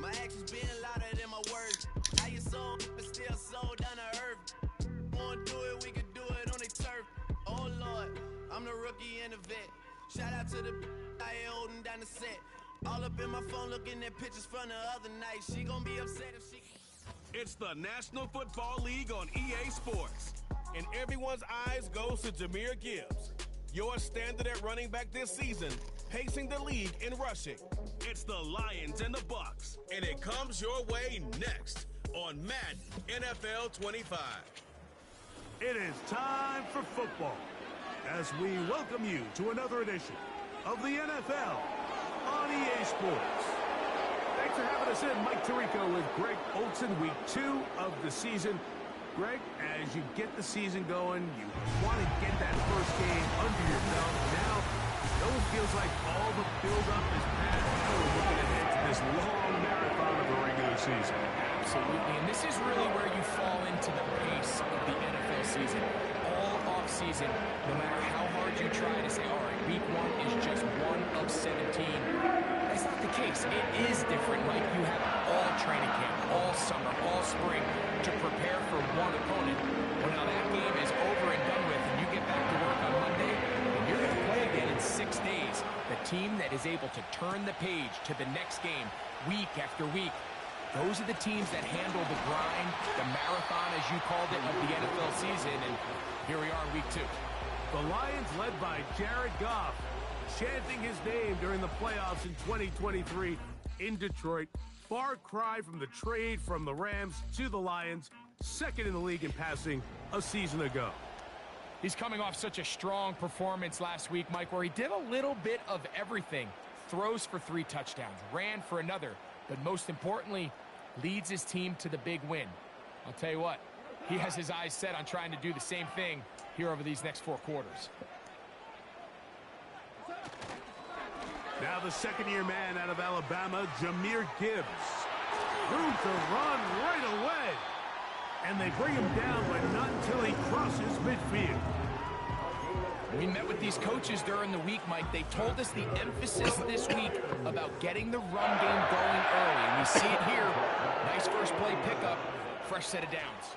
My actions being louder than my words. How you sold, but still sold down to earth. Wanna do it, we could do it on the turf. Oh Lord, I'm the rookie and the vet. Shout out to the I ain't holding down the set. All up in my phone looking at pictures from the other night. She gon' be upset if she... It's the National Football League on EA Sports. And everyone's eyes goes to Jahmyr Gibbs, your standard at running back this season, pacing the league in rushing. It's the Lions and the Bucks, and it comes your way next on Madden NFL 25. It is time for football as we welcome you to another edition of the NFL on EA Sports. Thanks for having us in. Mike Tirico with Greg Olsen, week 2 of the season. Greg, as you get the season going, you want to get that first game under your belt. Now, it almost feels like all the build-up is past. Now we're looking ahead to this long marathon of the regular season. Absolutely, and this is really where you fall into the pace of the NFL season. All off-season, no matter how hard you try to say, all right, week 1 is just 1 of 17. That's not the case. It is different, Mike. You have all training camp, all summer, all spring to prepare for one opponent. Well, now that game is over and done with, and you get back to work on Monday, and you're going to play again in 6 days. The team that is able to turn the page to the next game week after week, those are the teams that handle the grind, the marathon, as you called it, of the NFL season, and here we are, week 2. The Lions, led by Jared Goff, chanting his name during the playoffs in 2023 in Detroit. Far cry from the trade from the Rams to the Lions, second in the league in passing a season ago. He's coming off such a strong performance last week, Mike, where he did a little bit of everything. Throws for 3 touchdowns, ran for another, but most importantly, leads his team to the big win. I'll tell you what, he has his eyes set on trying to do the same thing here over these next 4 quarters. Now the second-year man out of Alabama, Jahmyr Gibbs. Room to run right away. And they bring him down, but not until he crosses midfield. We met with these coaches during the week, Mike. They told us the emphasis this week about getting the run game going early. And we see it here. Nice first play pickup, fresh set of downs.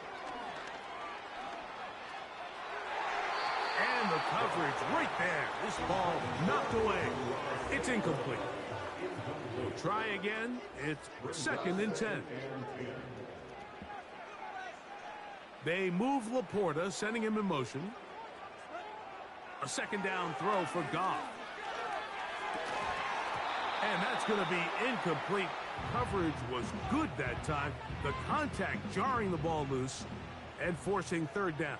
And the coverage right there. This ball knocked away. It's incomplete. We'll try again. It's 2nd and 10. They move Laporta, sending him in motion. A second down throw for Goff. And that's going to be incomplete. Coverage was good that time. The contact jarring the ball loose and forcing 3rd down.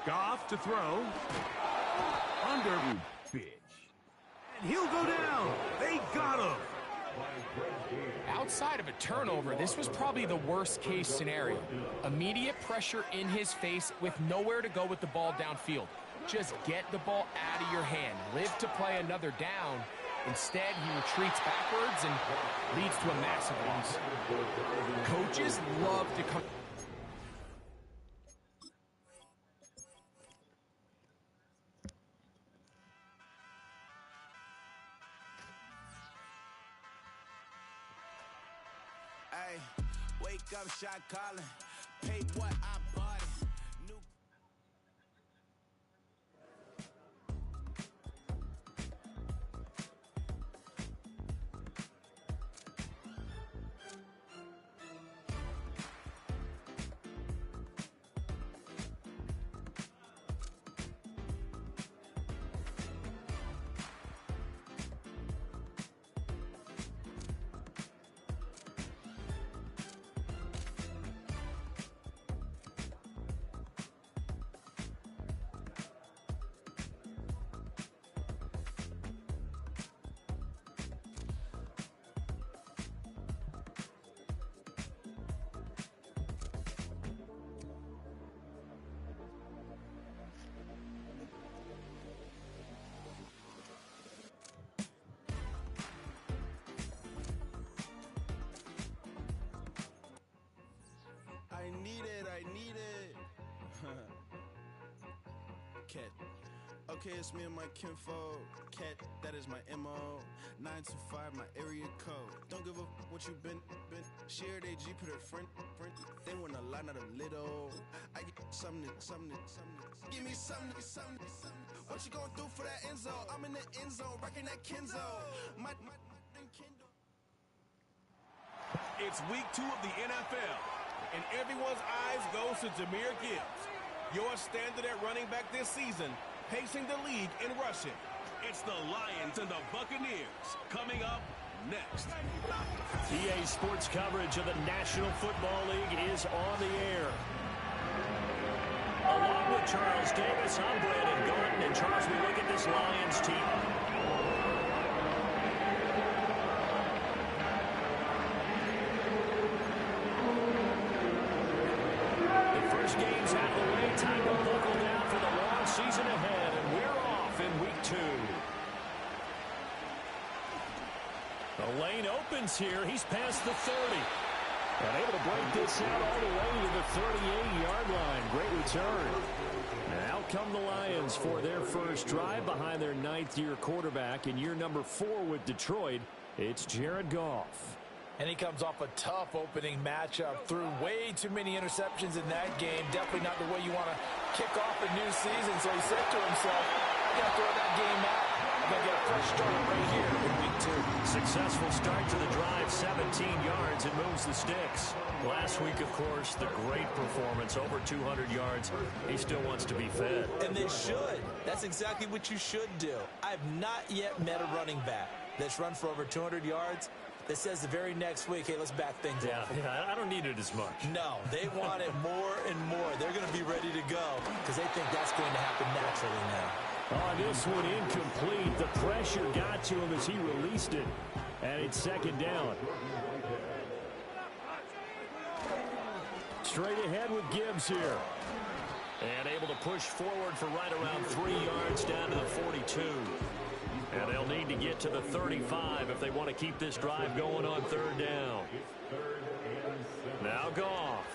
Goff to throw. Under pitch. And he'll go down. They got him. Outside of a turnover, this was probably the worst-case scenario. Immediate pressure in his face with nowhere to go with the ball downfield. Just get the ball out of your hand. Live to play another down. Instead, he retreats backwards and leads to a massive loss. Coaches love to come... Hey, wake up, shot calling. Paid what I bought it. New Okay, it's me and my kinfolk. Cat, that is my MO. 925, my area code. Don't give a what you been. Shared AG, put her friend. They want a lot, not a little. I get something. Give me something. What you gonna do for that end zone? I'm in the end zone, rocking that Kenzo. My Kindle. It's week 2 of the NFL, and everyone's eyes goes to Jahmyr Gibbs, your standard at running back this season, pacing the league in rushing. It's the Lions and the Buccaneers coming up next. EA Sports coverage of the National Football League is on the air. Along with Charles Davis, I'm Brandon Gordon. And Charles, we look at this Lions team. The first game's out of the way. Time to buckle down for the long season ahead. And we're off in week 2. The lane opens here. He's past the 30. And able to break this out all the way to the 38-yard line. Great return. And out come the Lions for their first drive behind their 9th-year quarterback in year number 4 with Detroit. It's Jared Goff. And he comes off a tough opening matchup. Threw way too many interceptions in that game. Definitely not the way you want to kick off a new season. So he said to himself, I got to throw that game out. I'm going to get a fresh start right here in week 2. Successful start to the drive, 17 yards, and moves the sticks. Last week, of course, the great performance, over 200 yards. He still wants to be fed. And they should. That's exactly what you should do. I've not yet met a running back that's run for over 200 yards that says the very next week, hey, let's back things off. Yeah, I don't need it as much. No, they want it more and more. They're going to be ready to go because they think that's going to happen naturally now. On this one, incomplete. The pressure got to him as he released it. And it's second down. Straight ahead with Gibbs here. And able to push forward for right around 3 yards down to the 42. And they'll need to get to the 35 if they want to keep this drive going on third down. Now Goff.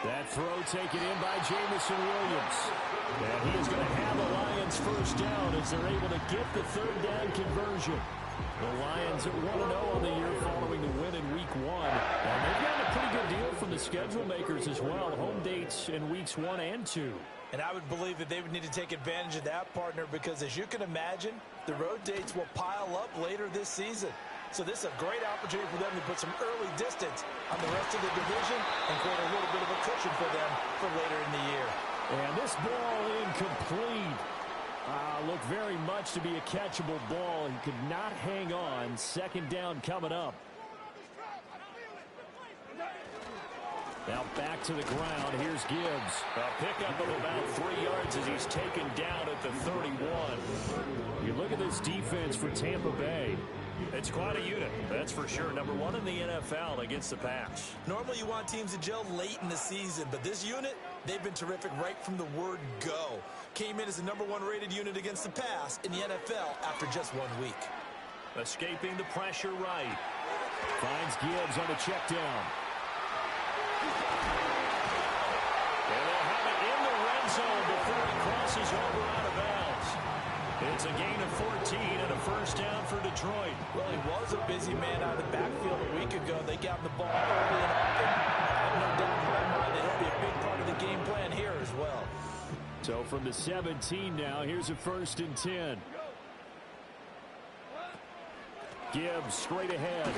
That throw taken in by Jameson Williams. And he is going to have the Lions first down as they're able to get the third down conversion. The Lions at 1-0 on the year following the win in week 1. And they've gotten a pretty good deal from the schedule makers as well. Home dates in weeks 1 and 2. And I would believe that they would need to take advantage of that, partner, because as you can imagine, the road dates will pile up later this season. So this is a great opportunity for them to put some early distance on the rest of the division and create a little bit of a cushion for them for later in the year. And this ball incomplete. Looked very much to be a catchable ball. He could not hang on. Second down coming up. Now back to the ground. Here's Gibbs. A pickup of about 3 yards as he's taken down at the 31. You look at this defense for Tampa Bay. It's quite a unit, that's for sure. Number 1 in the NFL against the pass. Normally you want teams to gel late in the season, but this unit, they've been terrific right from the word go. Came in as the number 1 rated unit against the pass in the NFL after just 1 week. Escaping the pressure right. Finds Gibbs on the check down. And they'll have it in the red zone before he crosses over out of bounds. It's a gain of 14 and a first down for Detroit. Well, he was a busy man out of the backfield a week ago. They got him the ball early and often. I have no doubt in my mind that it'll be a big part of the game plan here as well. So from the 17 now, here's a 1st and 10. Gibbs straight ahead.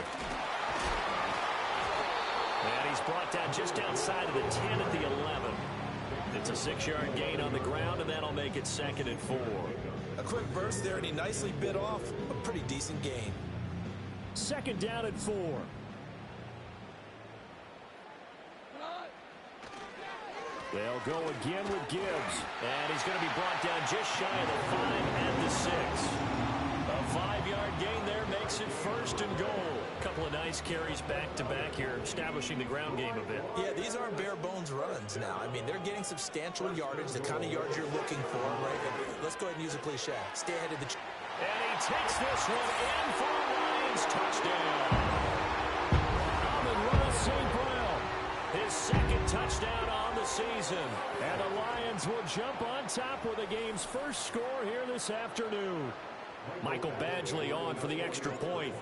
And he's brought down just outside of the 10 at the 11. It's a 6-yard gain on the ground, and that'll make it 2nd and 4. A quick burst there, and he nicely bit off a pretty decent gain. 2nd down and 4. They'll go again with Gibbs. And he's going to be brought down just shy of the 5 and the 6. A 5-yard gain there makes it 1st and goal. A couple of nice carries back-to-back here, establishing the ground game a bit. Yeah, these aren't bare-bones runs now. I mean, they're getting substantial yardage, the kind of yards you're looking for, right? Let's go ahead and use a cliche. Stay ahead of the... And he takes this one in for a Lions touchdown. Amon-Ra St. Brown, his 2nd touchdown on the season. And the Lions will jump on top with the game's first score here this afternoon. Michael Badgley on for the extra point.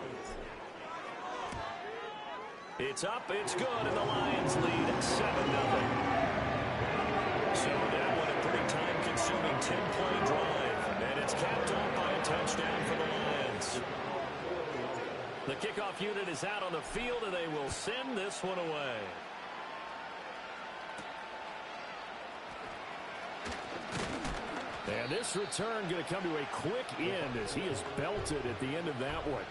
It's up, it's good, and the Lions lead 7-0. So that one a pretty time-consuming 10-play drive, and it's capped off by a touchdown for the Lions. The kickoff unit is out on the field, and they will send this one away. And this return going to come to a quick end as he is belted at the end of that one.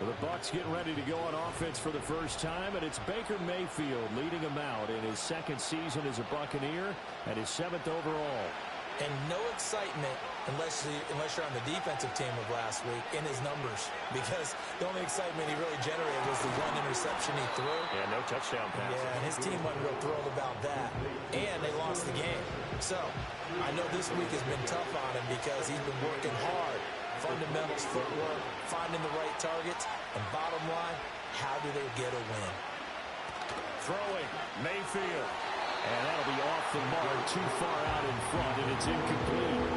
Well, the Bucs getting ready to go on offense for the first time, and it's Baker Mayfield leading him out in his second season as a Buccaneer and his 7th overall. And no excitement unless you're on the defensive team of last week in his numbers, because the only excitement he really generated was the one interception he threw. Yeah, no touchdown pass. Yeah, and his team wasn't real thrilled about that. And they lost the game. So I know this week has been tough on him because he's been working hard. Fundamentals, footwork, finding the right targets, and bottom line, how do they get a win? Throwing, Mayfield. And that'll be off the mark, too far out in front, and it's incomplete.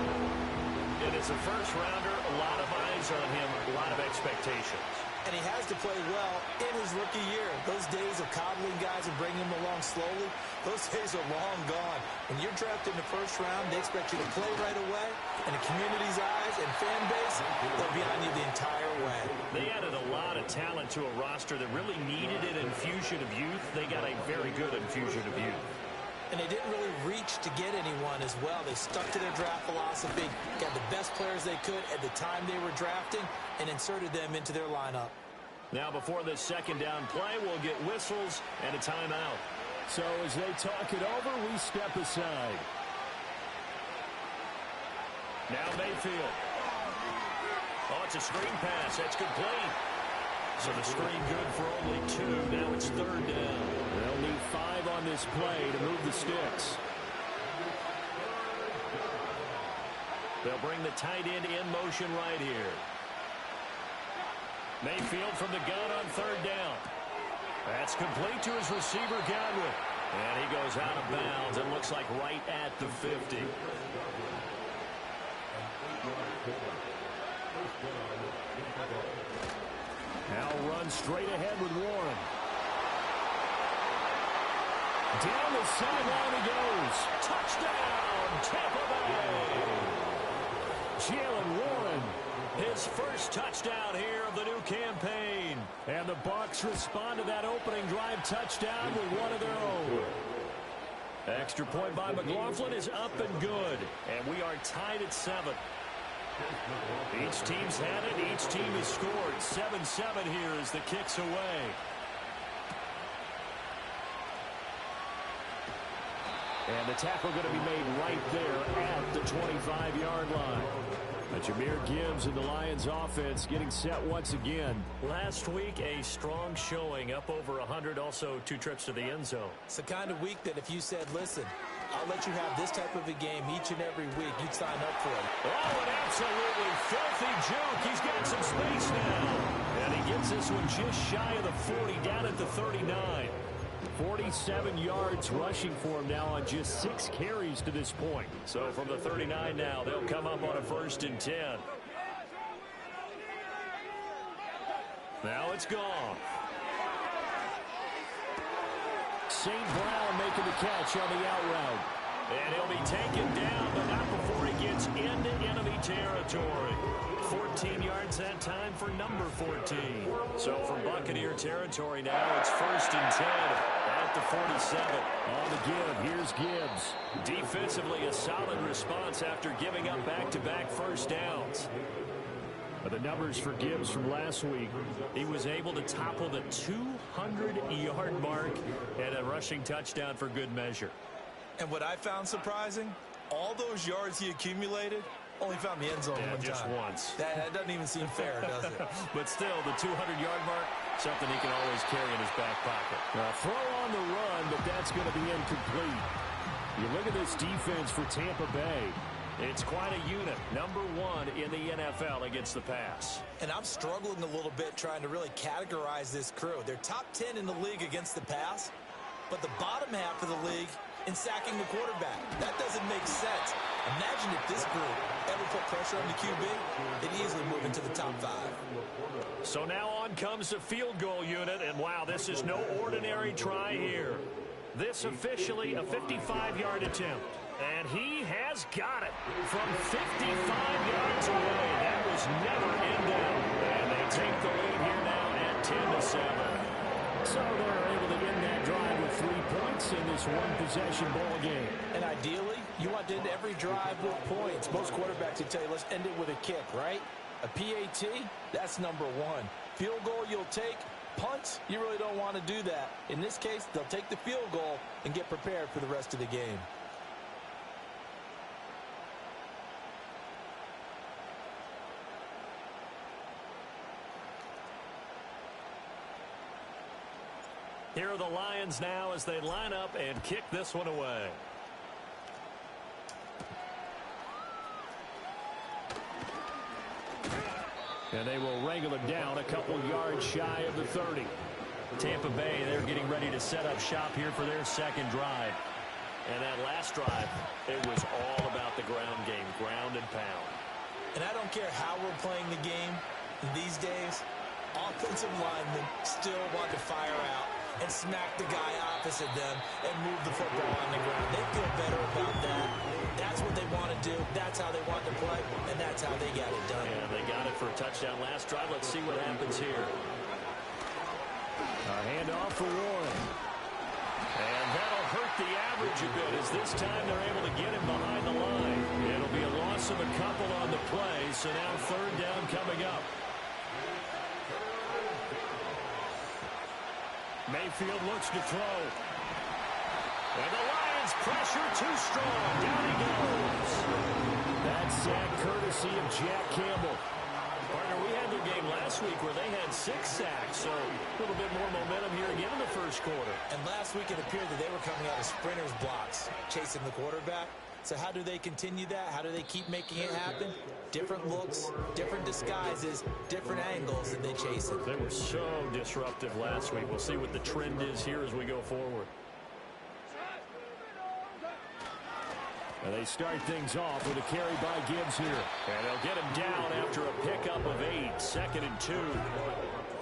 And it's a first-rounder, a lot of eyes on him, a lot of expectations. And he has to play well in his rookie year. Those days of coddling guys and bringing them along slowly, those days are long gone. When you're drafted in the first round, they expect you to play right away. And the community's eyes and fan base, they'll be on you the entire way. They added a lot of talent to a roster that really needed an infusion of youth. They got a very good infusion of youth. And they didn't really reach to get anyone as well. They stuck to their draft philosophy, got the best players they could at the time they were drafting, and inserted them into their lineup. Now before this second down play, we'll get whistles and a timeout. So as they talk it over, we step aside. Now Mayfield. Oh, it's a screen pass. That's complete. So the screen good for only 2. Now it's 3rd down. They'll need 5 on this play to move the sticks. They'll bring the tight end in motion right here. Mayfield from the gun on 3rd down. That's complete to his receiver, Godwin. And he goes out of bounds and looks like right at the 50. Now run straight ahead with Warren. Down the sideline he goes. Touchdown, Tampa Bay. Jaylen Warren, his first touchdown here of the new campaign. And the Bucs respond to that opening drive touchdown with one of their own. Extra point by McLaughlin is up and good. And we are tied at 7. Each team's had it. Each team has scored. 7-7 here as the kick's away. And the tackle going to be made right there at the 25-yard line. Jahmyr Gibbs and the Lions offense getting set once again. Last week, a strong showing, up over 100, also 2 trips to the end zone. It's the kind of week that if you said, listen, I'll let you have this type of a game each and every week, you'd sign up for it. Oh, an absolutely filthy juke. He's got some space now. And he gets this one just shy of the 40, down at the 39. 47 yards rushing for him now on just 6 carries to this point. So from the 39 now, they'll come up on a 1st and 10. Now it's gone. St. Brown making the catch on the out route. And he'll be taken down, but not before he gets into enemy territory. 14 yards that time for number 14. So from Buccaneer territory now, it's 1st and 10 at the 47. On the give, here's Gibbs. Defensively, a solid response after giving up back-to-back first downs. But the numbers for Gibbs from last week, he was able to topple the 200-yard mark and a rushing touchdown for good measure. And what I found surprising, all those yards he accumulated, only found the end zone one just time. once. That doesn't even seem fair, does it? But still, the 200-yard mark, something he can always carry in his back pocket. Throw on the run, but that's going to be incomplete. You look at this defense for Tampa Bay. It's quite a unit. Number 1 in the NFL against the pass. And I'm struggling a little bit trying to really categorize this crew. They're top 10 in the league against the pass, but the bottom half of the league in sacking the quarterback. That doesn't make sense. Imagine if this group ever put pressure on the QB, they'd easily move into the top 5. So now on comes the field goal unit, and wow, this is no ordinary try here. This officially a 55-yard attempt, and he has got it from 55 yards away. That was never in doubt, and they take the lead here now at 10-7. So they're able to end that drive with 3 points in this one-possession ball game. And ideally, you want to end every drive with points. Most quarterbacks would tell you, let's end it with a kick, right? A PAT, that's number 1. Field goal you'll take. Punts, you really don't want to do that. In this case, they'll take the field goal and get prepared for the rest of the game. Here are the Lions now as they line up and kick this one away. And they will wrangle it down a couple yards shy of the 30. Tampa Bay, they're getting ready to set up shop here for their second drive. And that last drive, it was all about the ground game, ground and pound. And I don't care how we're playing the game these days, offensive linemen still want to fire out and smack the guy opposite them and move the football on the ground. They feel better about that. That's what they want to do. That's how they want to play, and that's how they got it done. Yeah, they got it for a touchdown last drive. Let's see what happens here. A handoff for Warren. And that'll hurt the average a bit as this time they're able to get him behind the line. It'll be a loss of a couple on the play, so now third down coming up. Mayfield looks to throw. And the Lions pressure too strong. Down he goes. That's sack courtesy of Jack Campbell. Partner, we had their game last week where they had 6 sacks, so a little bit more momentum here again in the first quarter. And last week it appeared that they were coming out of sprinters blocks, chasing the quarterback. So how do they continue that? How do they keep making it happen? Different looks, different disguises, different angles that they chase it. They were so disruptive last week. We'll see what the trend is here as we go forward. And they start things off with a carry by Gibbs here. And they'll get him down after a pickup of 8, 2nd and 2.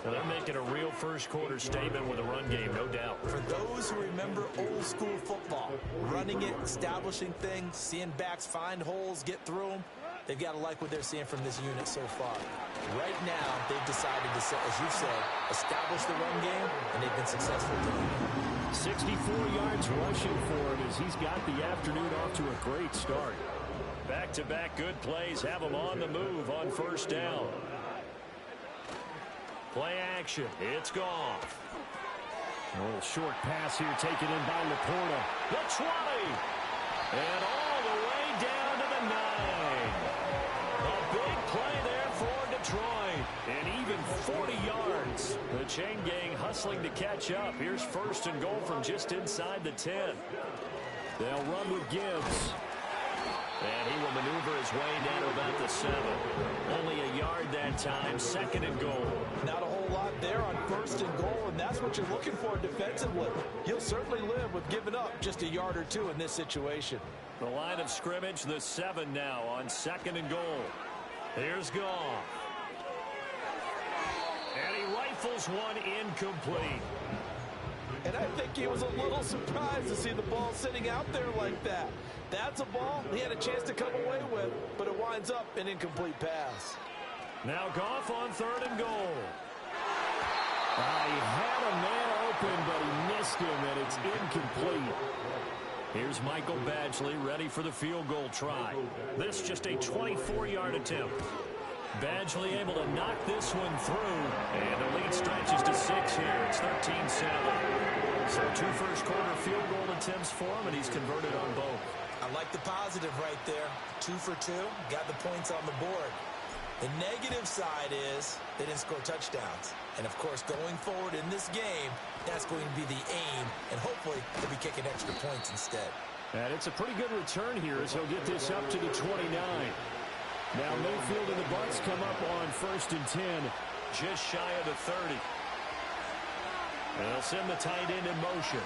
So they're making a real first quarter statement with a run game, no doubt. For those who remember old school football, running it, establishing things, seeing backs find holes, get through them, they've got to like what they're seeing from this unit so far. Right now, they've decided to, as you said, establish the run game, and they've been successful doing it. 64 yards rushing for him as he's got the afternoon off to a great start. Back-to-back good plays have him on the move on first down. Play action. It's Goff. A little short pass here taken in by Laporta. The 20. And all the way down to the 9. A big play there for Detroit. And even 40 yards. The chain gang hustling to catch up. Here's 1st and goal from just inside the 10. They'll run with Gibbs. And he will maneuver his way down to about the 7. Only a yard that time, 2nd and goal. Not a whole lot there on 1st and goal, and that's what you're looking for defensively. You'll certainly live with giving up just a yard or 2 in this situation. The line of scrimmage, the 7 now on 2nd and goal. Here's Goff. And he rifles one incomplete. And I think he was a little surprised to see the ball sitting out there like that. That's a ball he had a chance to come away with, but it winds up an incomplete pass. Now Goff on 3rd and goal. He had a man open, but he missed him, and it's incomplete. Here's Michael Badgley ready for the field goal try. This just a 24-yard attempt. Badgley able to knock this one through, and the lead stretches to 6 here. It's 13-7. So 2 first-quarter field goal attempts for him, and he's converted on both. I like the positive right there. 2 for 2, got the points on the board. The negative side is they didn't score touchdowns. And, of course, going forward in this game, that's going to be the aim, and hopefully they'll be kicking extra points instead. And it's a pretty good return here as he'll get this up to the 29. Now Mayfield and the Bucs come up on 1st and 10, just shy of the 30. And they'll send the tight end in motion.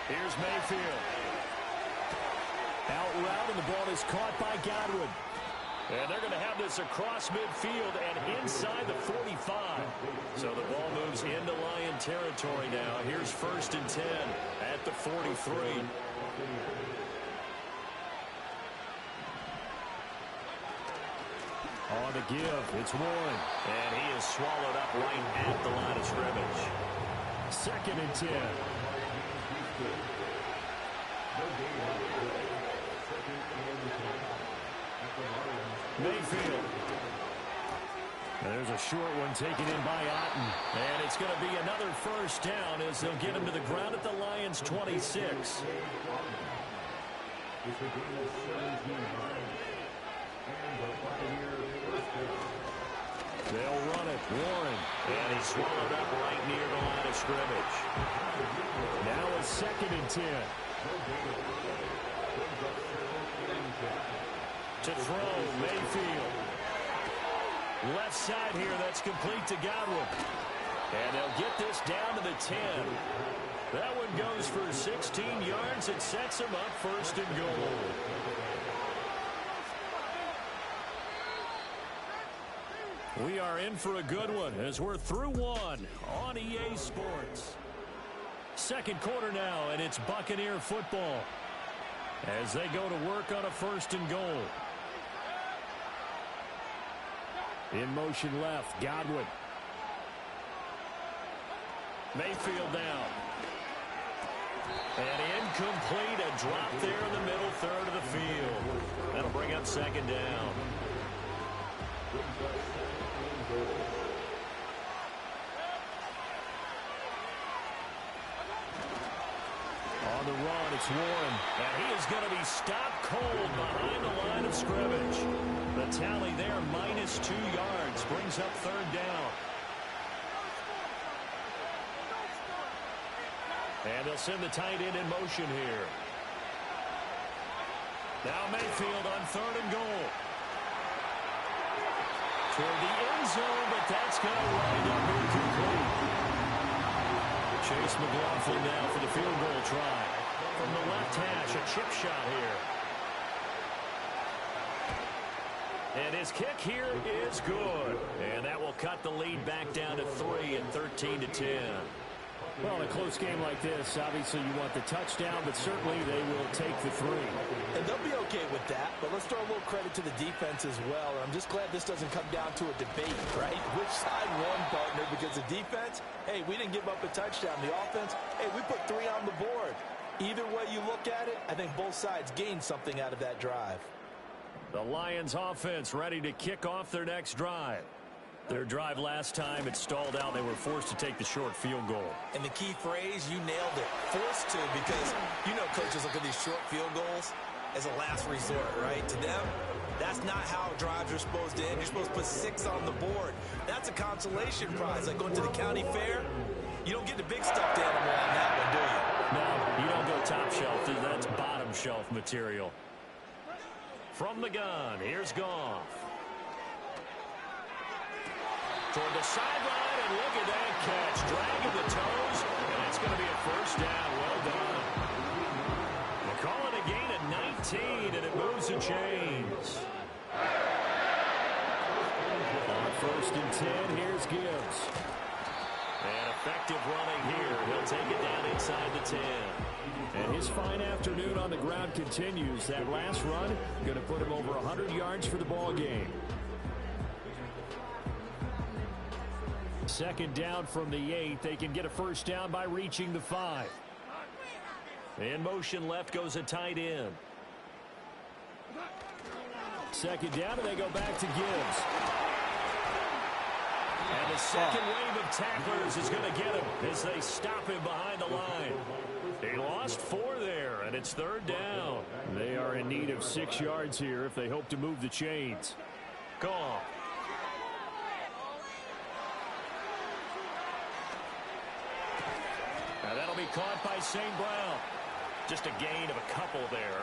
Here's Mayfield. Out route, and the ball is caught by Godwin. And they're going to have this across midfield and inside the 45. So the ball moves into Lion territory now. Here's 1st and 10 at the 43. On the give, it's Warren. And he is swallowed up right at the line of scrimmage. 2nd and 10. Mayfield. And there's a short one taken in by Otten. And it's going to be another 1st down as they'll get him to the ground at the Lions' 26. They'll run it. Warren. And he's swallowed up right near the line of scrimmage. Now a 2nd and 10. To throw, Mayfield. Left side here, that's complete to Godwin. And they'll get this down to the 10. That one goes for 16 yards. It sets them up 1st and goal. We are in for a good one as we're through one on EA Sports. 2nd quarter now, and it's Buccaneer football as they go to work on a 1st and goal. In motion left, Godwin. Mayfield down. And incomplete, a drop there in the middle third of the field. That'll bring up 2nd down. On the run, it's Warren. And he is going to be stopped cold behind the line of scrimmage. The tally there, -2 yards, brings up 3rd down. And they'll send the tight end in motion here. Now Mayfield on 3rd and goal. Toward the end zone, but that's going to wind up incomplete. Chase McLaughlin now for the field goal try. From the left hash, a chip shot here. And his kick here is good. And that will cut the lead back down to 3 at 13-10. Well, in a close game like this, obviously you want the touchdown, but certainly they will take the 3. And they'll be okay with that, but let's throw a little credit to the defense as well. I'm just glad this doesn't come down to a debate, right? Which side won, partner? Because the defense, hey, we didn't give up a touchdown. The offense, hey, we put 3 on the board. Either way you look at it, I think both sides gained something out of that drive. The Lions offense ready to kick off their next drive. Their drive last time, it stalled out. They were forced to take the short field goal. And the key phrase, you nailed it. Forced to, because you know coaches look at these short field goals as a last resort, right? To them, that's not how drives are supposed to end. You're supposed to put 6 on the board. That's a consolation prize. Like going to the county fair, you don't get the big stuffed animal on that one, do you? No, you don't go top shelf. That's bottom shelf material. From the gun, here's Goff. Toward the sideline, and look at that catch. Dragging the toes, and it's going to be a 1st down. Well done. They call it a gain of 19, and it moves the chains. On 1st and 10, here's Gibbs. And effective running here. He'll take it down inside the 10. And his fine afternoon on the ground continues. That last run going to put him over 100 yards for the ball game. 2nd down from the 8. They can get a 1st down by reaching the 5. In motion left goes a tight end. 2nd down, and they go back to Gibbs. And the second wave of tacklers is going to get him as they stop him behind the line. They lost 4 there, and it's 3rd down. They are in need of 6 yards here if they hope to move the chains. Goff. Now that'll be caught by St. Brown. Just a gain of a couple there.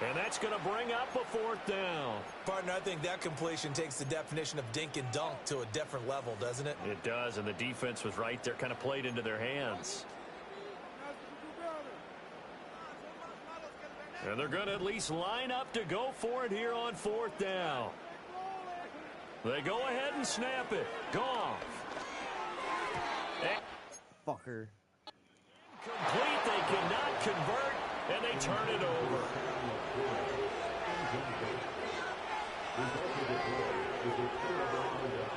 And that's going to bring up a 4th down. Partner, I think that completion takes the definition of dink and dunk to a different level, doesn't it? It does, and the defense was right there, kind of played into their hands. And they're going to at least line up to go for it here on 4th down. They go ahead and snap it. Goff. Fucker. Complete. They cannot convert, and they turn it over.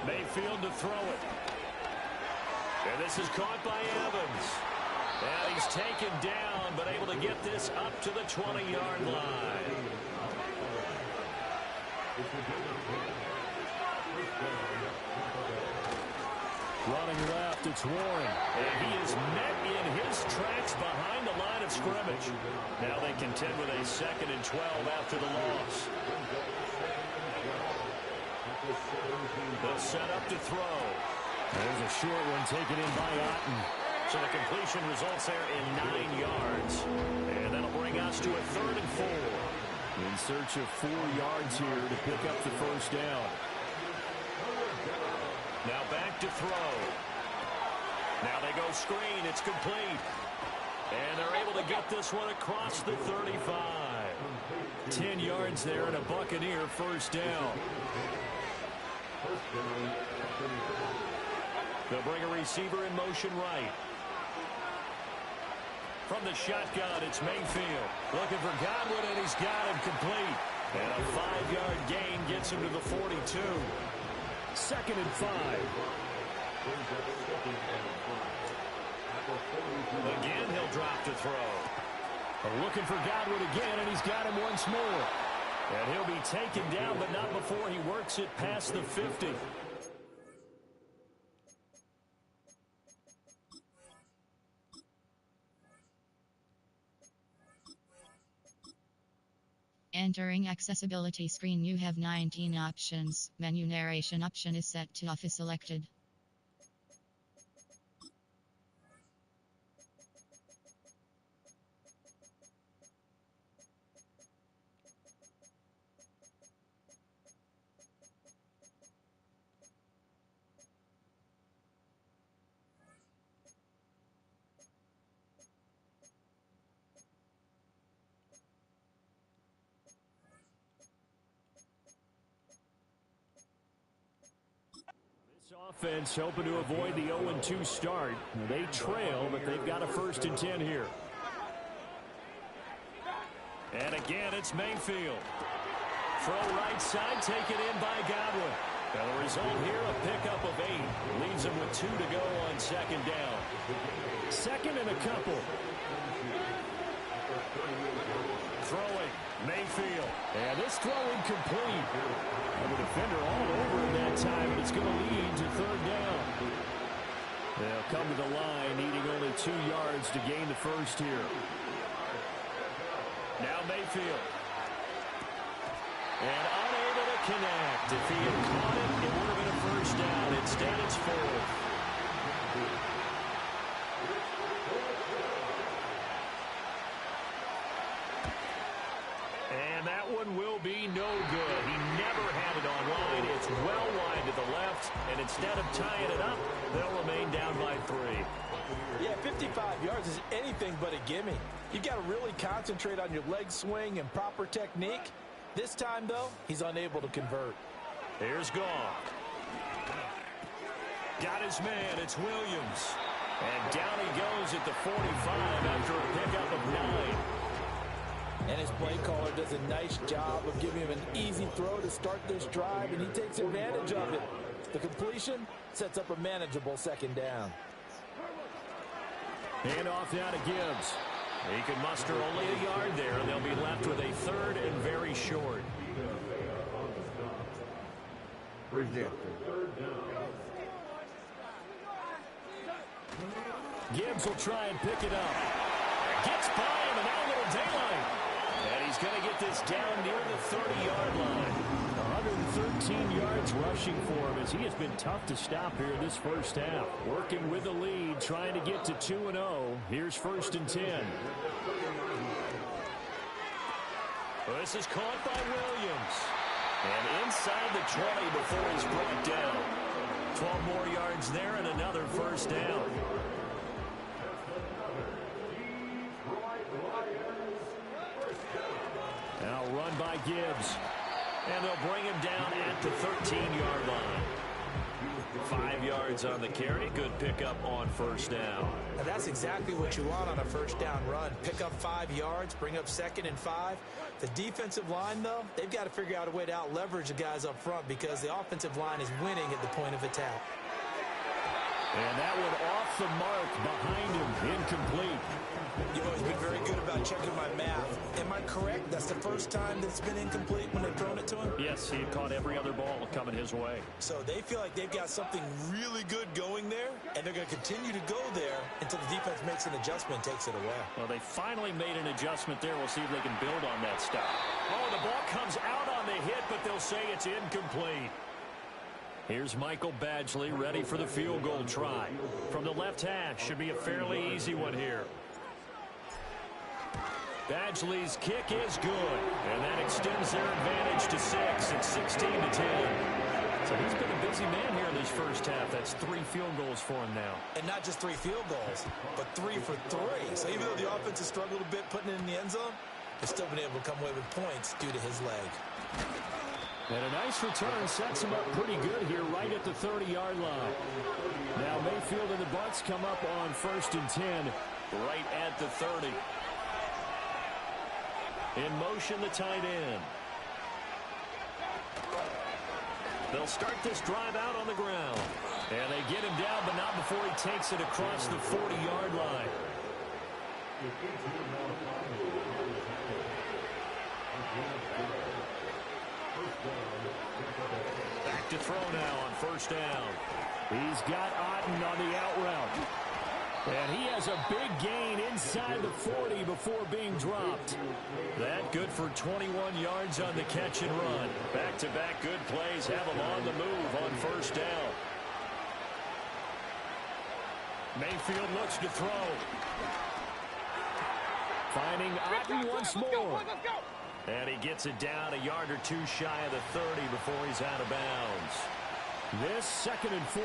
Mayfield to throw it. And this is caught by Evans. And he's taken down, but able to get this up to the 20-yard line. Running left, it's Warren. And he is met in his tracks behind the line of scrimmage. Now they contend with a 2nd and 12 after the loss. They'll set up to throw. There's a short one taken in by Otten. So the completion results there in 9 yards. And that'll bring us to a 3rd and 4. In search of 4 yards here to pick up the first down. Now back to throw. Now they go screen. It's complete. And they're able to get this one across the 35. 10 yards there and a Buccaneer first down. They'll bring a receiver in motion right. From the shotgun, it's Mayfield. Looking for Godwin, and he's got him complete. And a 5-yard gain gets him to the 42. 2nd and 5. Again, he'll drop to throw. Looking for Godwin again, and he's got him once more. And he'll be taken down, but not before he works it past the 50. Entering accessibility screen, you have 19 options. Menu narration option is set to off is selected. Offense hoping to avoid the 0-2 start. They trail, but they've got a 1st and 10 here. And again, it's Mayfield. Throw right side, taken in by Godwin. And the result here, a pickup of 8. Leaves them with 2 to go on 2nd down. 2nd and a couple. Throwing, Mayfield. And this throw incomplete. And the defender all over him that time, and it's going to lead to 3rd down. They'll come to the line, needing only 2 yards to gain the first here. Now Mayfield. And unable to connect. If he had caught it, it would have been a first down. Instead, it's 4th. And that one will be no good. He never had it online. It's well wide to the left. And instead of tying it up, they'll remain down by 3. Yeah, 55 yards is anything but a gimme. You've got to really concentrate on your leg swing and proper technique. This time, though, he's unable to convert. Here's Goff. Got his man. It's Williams. And down he goes at the 45 after a pickup of 9. And his play caller does a nice job of giving him an easy throw to start this drive, and he takes advantage of it. The completion sets up a manageable 2nd down. Hand off now to Gibbs. He can muster only a yard there, and they'll be left with a 3rd and very short. Gibbs will try and pick it up. Gets by him, and now a little daylight. And he's going to get this down near the 30-yard line. 113 yards rushing for him as he has been tough to stop here this first half. Working with the lead, trying to get to 2-0. Here's 1st and 10. This is caught by Williams. And inside the 20 before he's brought down. 12 more yards there and another first down. by Gibbs. And they'll bring him down at the 13-yard line. 5 yards on the carry. Good pickup on first down. Now that's exactly what you want on a first down run. Pick up 5 yards, bring up 2nd and 5. The defensive line, though, they've got to figure out a way to out-leverage the guys up front because the offensive line is winning at the point of attack. And that one off the mark behind him, incomplete. You've always been very good about checking my math. Am I correct? That's the first time that's been incomplete when they've thrown it to him? Yes, he had caught every other ball coming his way. So they feel like they've got something really good going there, and they're going to continue to go there until the defense makes an adjustment and takes it away. Well, they finally made an adjustment there. We'll see if they can build on that stop. Oh, the ball comes out on the hit, but they'll say it's incomplete. Here's Michael Badgley ready for the field goal try. From the left hash, should be a fairly easy one here. Badgley's kick is good, and that extends their advantage to 6. It's 16-10. So he's been a busy man here in this first half. That's 3 field goals for him now. And not just 3 field goals, but 3 for 3. So even though the offense has struggled a bit putting it in the end zone, they've still been able to come away with points due to his leg. And a nice return sets him up pretty good here right at the 30-yard line. Now Mayfield and the Bucs come up on 1st and 10 right at the 30. In motion, the tight end. They'll start this drive out on the ground. And they get him down, but not before he takes it across the 40-yard line. Back to throw now on first down. He's got Otten on the out route. And he has a big gain inside the 40 before being dropped. That good for 21 yards on the catch and run. Back-to-back good plays have him on the move on first down. Mayfield looks to throw. Finding Otten once more. And he gets it down a yard or 2 shy of the 30 before he's out of bounds. This 2nd and 4.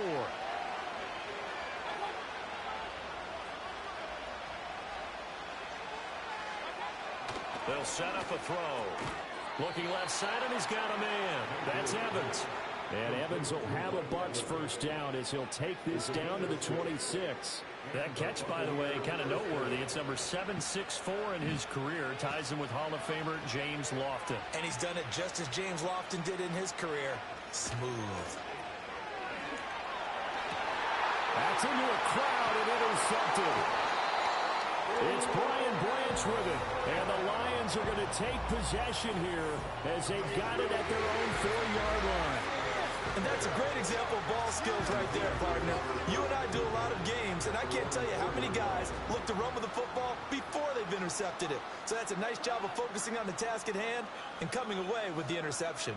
They'll set up a throw. Looking left side, and he's got a man. That's Evans. And Evans will have a Bucs first down as he'll take this down to the 26. That catch, by the way, kind of noteworthy. It's number 764 in his career. Ties him with Hall of Famer James Lofton. And he's done it just as James Lofton did in his career. Smooth. That's into a crowd and intercepted. It's Brian Branch with it. And the Lions are going to take possession here as they've got it at their own 4-yard line. And that's a great example of ball skills right there, partner. You and I do a lot of games, and I can't tell you how many guys look to run with the football before they've intercepted it. So that's a nice job of focusing on the task at hand and coming away with the interception.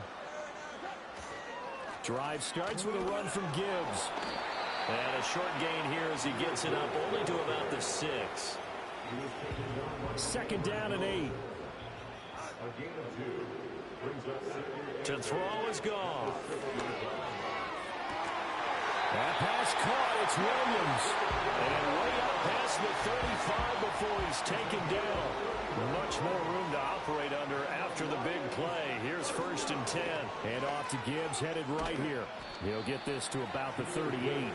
Drive starts with a run from Gibbs. And a short gain here as he gets it up only to about the 6. 2nd down and 8. To throw is gone. That pass caught. It's Williams. And way up past the 35 before he's taken down. Much more room to operate under after the big play. Here's 1st and 10. And off to Gibbs, headed right here. He'll get this to about the 38.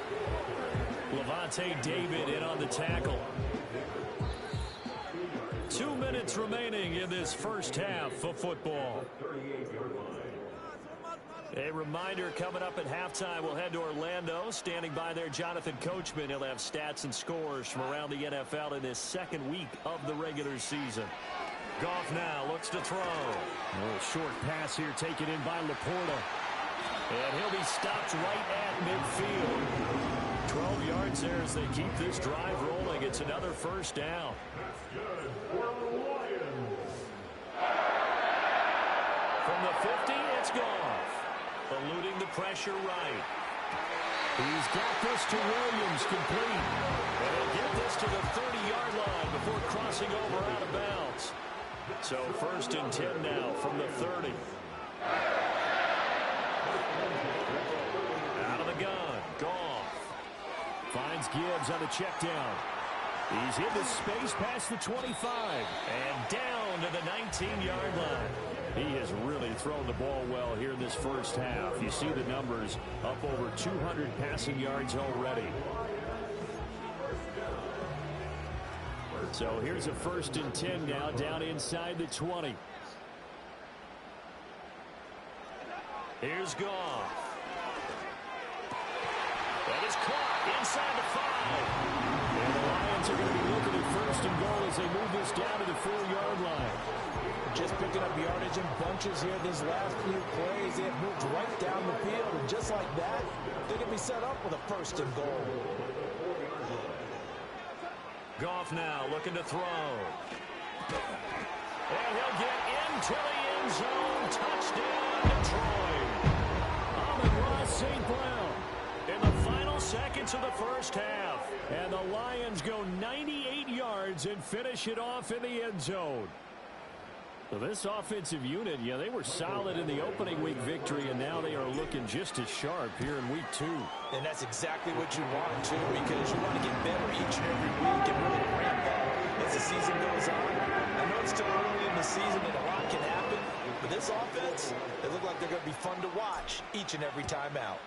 Levante David in on the tackle. 2 minutes remaining in this first half of football. A reminder, coming up at halftime, we'll head to Orlando. Standing by there, Jonathan Coachman. He'll have stats and scores from around the NFL in this 2nd week of the regular season. Goff now looks to throw. A little short pass here taken in by Laporta. And he'll be stopped right at midfield. 12 yards there as they keep this drive rolling. It's another first down. From the 50, it's Goff. Eluding the pressure right. He's got this to Williams complete. And he'll get this to the 30-yard line before crossing over out of bounds. So 1st and 10 now from the 30. Out of the gun, Goff. Finds Gibbs on the check down. He's into space past the 25. And down zone to the 19-yard line. He has really thrown the ball well here in this first half. You see the numbers, up over 200 passing yards already. So here's a 1st and 10 now, down inside the 20. Here's Goff. That is caught inside the 5. And the Lions are going to be looking at 1st and goal as they move this down to the 4-yard line. Just picking up yardage in bunches here these last few plays. They have moved right down the field, and just like that, they're going to be set up with a 1st and goal. Goff now looking to throw. And he'll get into the end zone. Touchdown, Detroit. Amon-Ra St. Brown in the final seconds of the first half. And the Lions go 98 yards and finish it off in the end zone. So this offensive unit, yeah, they were solid in the opening week victory, and now they are looking just as sharp here in week 2. And that's exactly what you want to, because you want to get better each and every week and really ramp up as the season goes on. I know it's still early in the season and a lot can happen, but this offense, they look like they're going to be fun to watch each and every time out.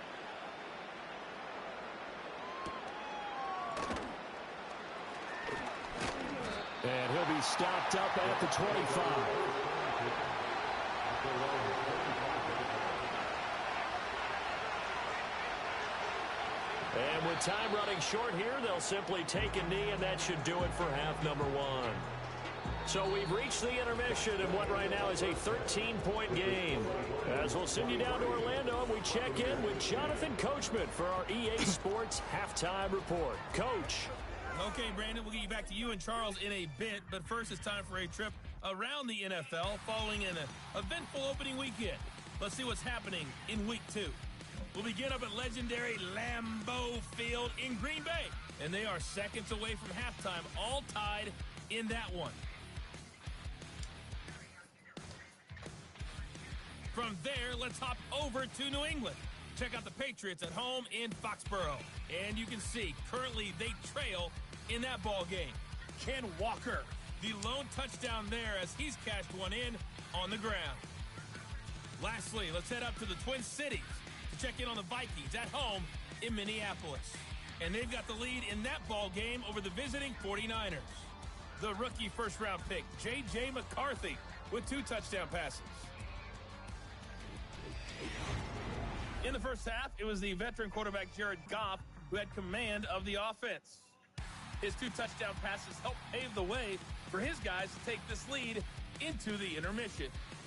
And he'll be stopped up at the 25. And with time running short here, they'll simply take a knee, and that should do it for half number 1. So we've reached the intermission in what right now is a 13-point game. As we'll send you down to Orlando, we check in with Jonathan Coachman for our EA Sports Halftime Report. Coach. Okay, Brandon, we'll get you back to you and Charles in a bit, but first it's time for a trip around the NFL following an eventful opening weekend. Let's see what's happening in Week 2. We'll begin up at legendary Lambeau Field in Green Bay, and they are seconds away from halftime, all tied in that one. From there, let's hop over to New England. Check out the Patriots at home in Foxborough. And you can see, currently they trail in that ball game. Ken Walker, the lone touchdown there as he's cashed one in on the ground. Lastly, let's head up to the Twin Cities to check in on the Vikings at home in Minneapolis. And they've got the lead in that ball game over the visiting 49ers. The rookie first-round pick, J.J. McCarthy, with 2 touchdown passes. In the first half, it was the veteran quarterback Jared Goff who had command of the offense. His 2 touchdown passes helped pave the way for his guys to take this lead into the intermission.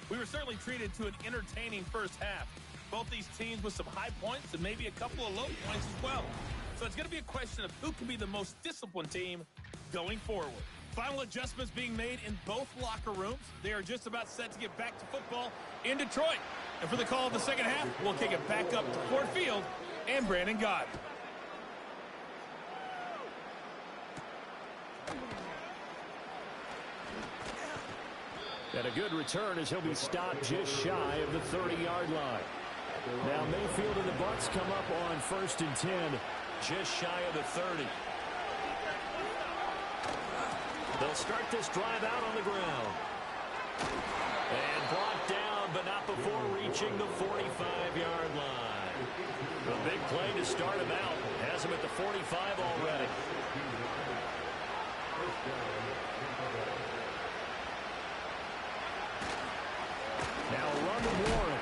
We were certainly treated to an entertaining first half. Both these teams with some high points and maybe a couple of low points as well. So it's going to be a question of who can be the most disciplined team going forward. Final adjustments being made in both locker rooms. They are just about set to get back to football in Detroit. And for the call of the second half, we'll kick it back up to Ford Field and Brandon Gott. And a good return as he'll be stopped just shy of the 30-yard line. Now Mayfield and the Bucs come up on 1st and 10, just shy of the 30. They'll start this drive out on the ground. And blocked down, but not before reaching the 45-yard line. A big play to start him out. Has him at the 45 already. Now run to Warren.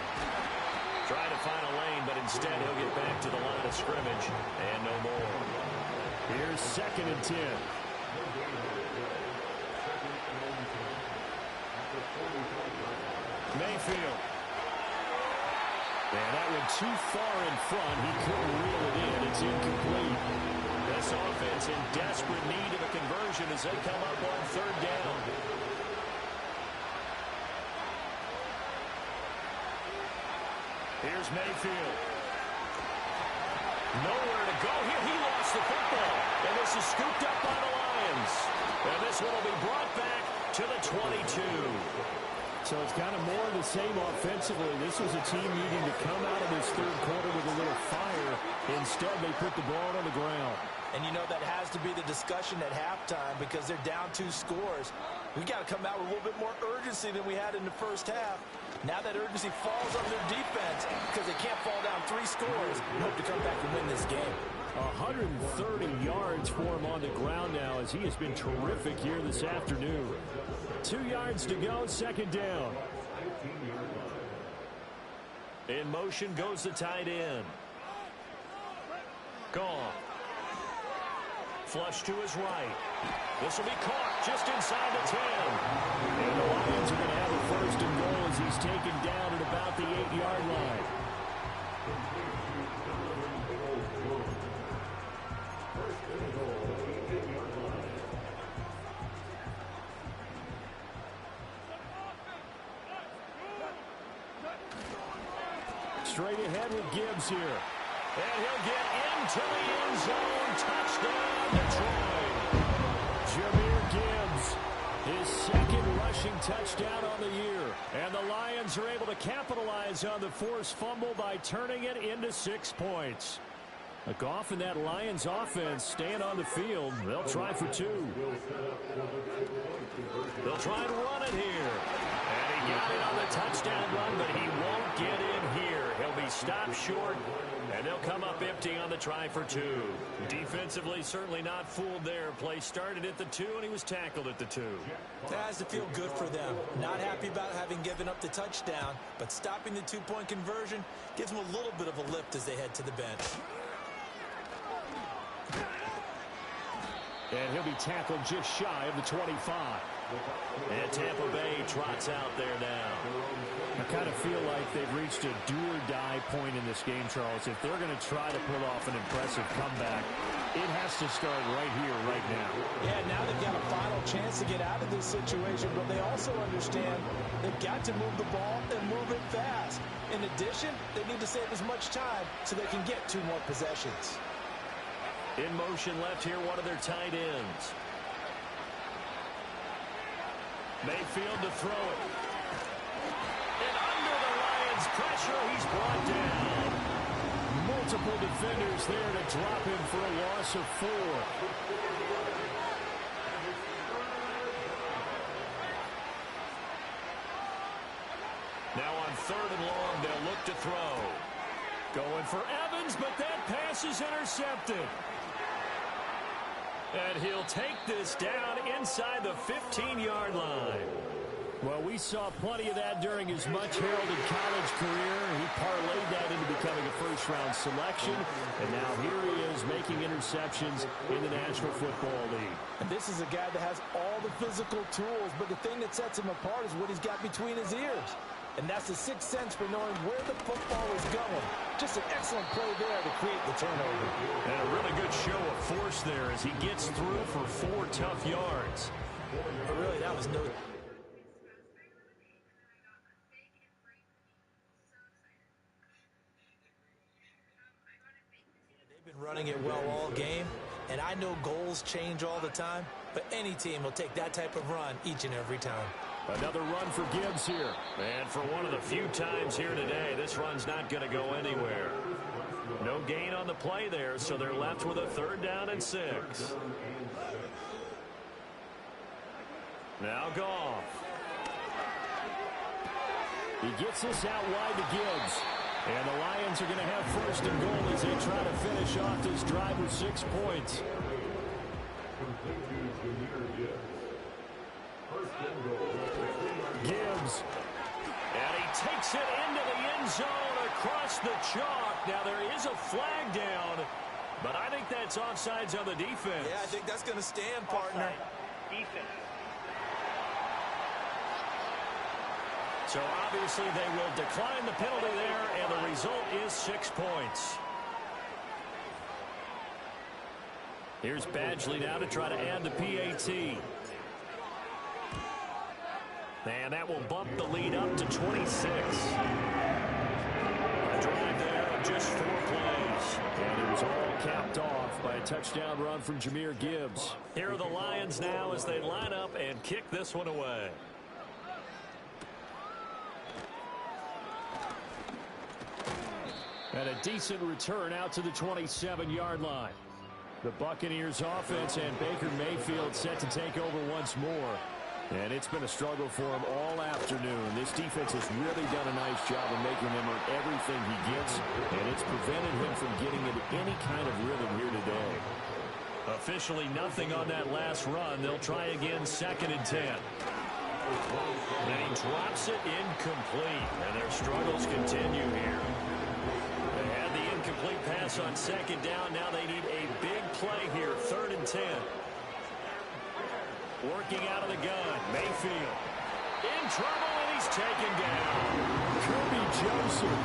Trying to find a lane, but instead he'll get back to the line of scrimmage. And no more. Here's 2nd and 10. Mayfield. And that went too far in front. He couldn't reel it in. It's incomplete. This offense in desperate need of a conversion as they come up on 3rd down. Here's Mayfield. Nowhere to go here. He lost the football. And this is scooped up by the Lions. And this one will be brought back to the 22. So it's kind of more of the same offensively. This was a team needing to come out of this third quarter with a little fire. Instead, they put the ball on the ground. And you know that has to be the discussion at halftime because they're down 2 scores. We got to come out with a little bit more urgency than we had in the first half. Now that urgency falls on their defense because they can't fall down 3 scores and hope to come back and win this game. 130 yards for him on the ground now as he has been terrific here this afternoon. 2 yards to go, second down. In motion goes the tight end. Gone. Flush to his right. This will be caught just inside the 10. And the Lions are going to have a first and goal as he's taken down at about the 8-yard line. Straight ahead with Gibbs here. And he'll get into the end zone. Touchdown, Detroit. Jahmyr Gibbs, his second rushing touchdown on the year. And the Lions are able to capitalize on the forced fumble by turning it into 6 points. Goff and that Lions offense staying on the field. They'll try for 2. They'll try and run it here. And he got it on the touchdown run, but he won't get in here. He'll be stopped short, and they'll come up empty on the try for 2. Defensively, certainly not fooled there. Play started at the 2, and he was tackled at the 2. That has to feel good for them. Not happy about having given up the touchdown, but stopping the 2-point conversion gives them a little bit of a lift as they head to the bench. And he'll be tackled just shy of the 25. And Tampa Bay trots out there now. I kind of feel like they've reached a do-or-die point in this game, Charles. If they're going to try to pull off an impressive comeback, it has to start right here, right now. Yeah, now they've got a final chance to get out of this situation, but they also understand they've got to move the ball and move it fast. In addition, they need to save as much time so they can get 2 more possessions. In motion left here, one of their tight ends. Mayfield to throw it. And under the Lions' pressure, he's brought down. Multiple defenders there to drop him for a loss of 4. Now on 3rd and long, they'll look to throw. Going for Evans, but that pass is intercepted. And he'll take this down inside the 15-yard line. Well, we saw plenty of that during his much-heralded college career. He parlayed that into becoming a first-round selection. And now here he is making interceptions in the National Football League. And this is a guy that has all the physical tools, but the thing that sets him apart is what he's got between his ears. And that's the 6th sense for knowing where the football is going. Just an excellent play there to create the turnover. And a really good show of force there as he gets through for 4 tough yards. But really, that was no... They've been running it well all game, and I know goals change all the time, but any team will take that type of run each and every time. Another run for Gibbs here. And for one of the few times here today, this run's not going to go anywhere. No gain on the play there, so they're left with a 3rd down and 6. Now Goff. He gets this out wide to Gibbs. And the Lions are going to have 1st and goal as they try to finish off this drive with 6 points. Gibbs. And he takes it into the end zone across the chalk. Now there is a flag down, but I think that's offsides on the defense. Yeah, I think that's going to stand, partner. Defense. So obviously they will decline the penalty there, and the result is 6 points. Here's Badgley now to try to add the PAT. And that will bump the lead up to 26. A drive there of just 4 plays. And it was all capped off by a touchdown run from Jahmyr Gibbs. Here are the Lions now as they line up and kick this one away. And a decent return out to the 27-yard line. The Buccaneers offense and Baker Mayfield set to take over once more. And it's been a struggle for him all afternoon. This defense has really done a nice job of making him earn everything he gets, and it's prevented him from getting into any kind of rhythm here today. Officially nothing on that last run. They'll try again, 2nd and 10. And he drops it incomplete, and their struggles continue here. They had the incomplete pass on 2nd down. Now they need a big play here, 3rd and 10. Working out of the gun, Mayfield. In trouble, and he's taken down. Kirby Joseph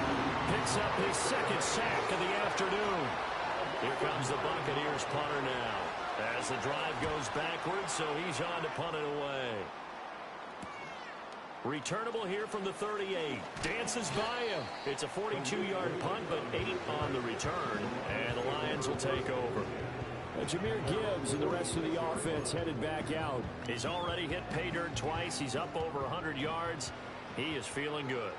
picks up his 2nd sack of the afternoon. Here comes the Buccaneers punter now. As the drive goes backwards, so he's on to punt it away. Returnable here from the 38. Dances by him. It's a 42-yard punt, but 8 on the return. And the Lions will take over. Jahmyr Gibbs and the rest of the offense headed back out. He's already hit pay dirt twice. He's up over 100 yards. He is feeling good.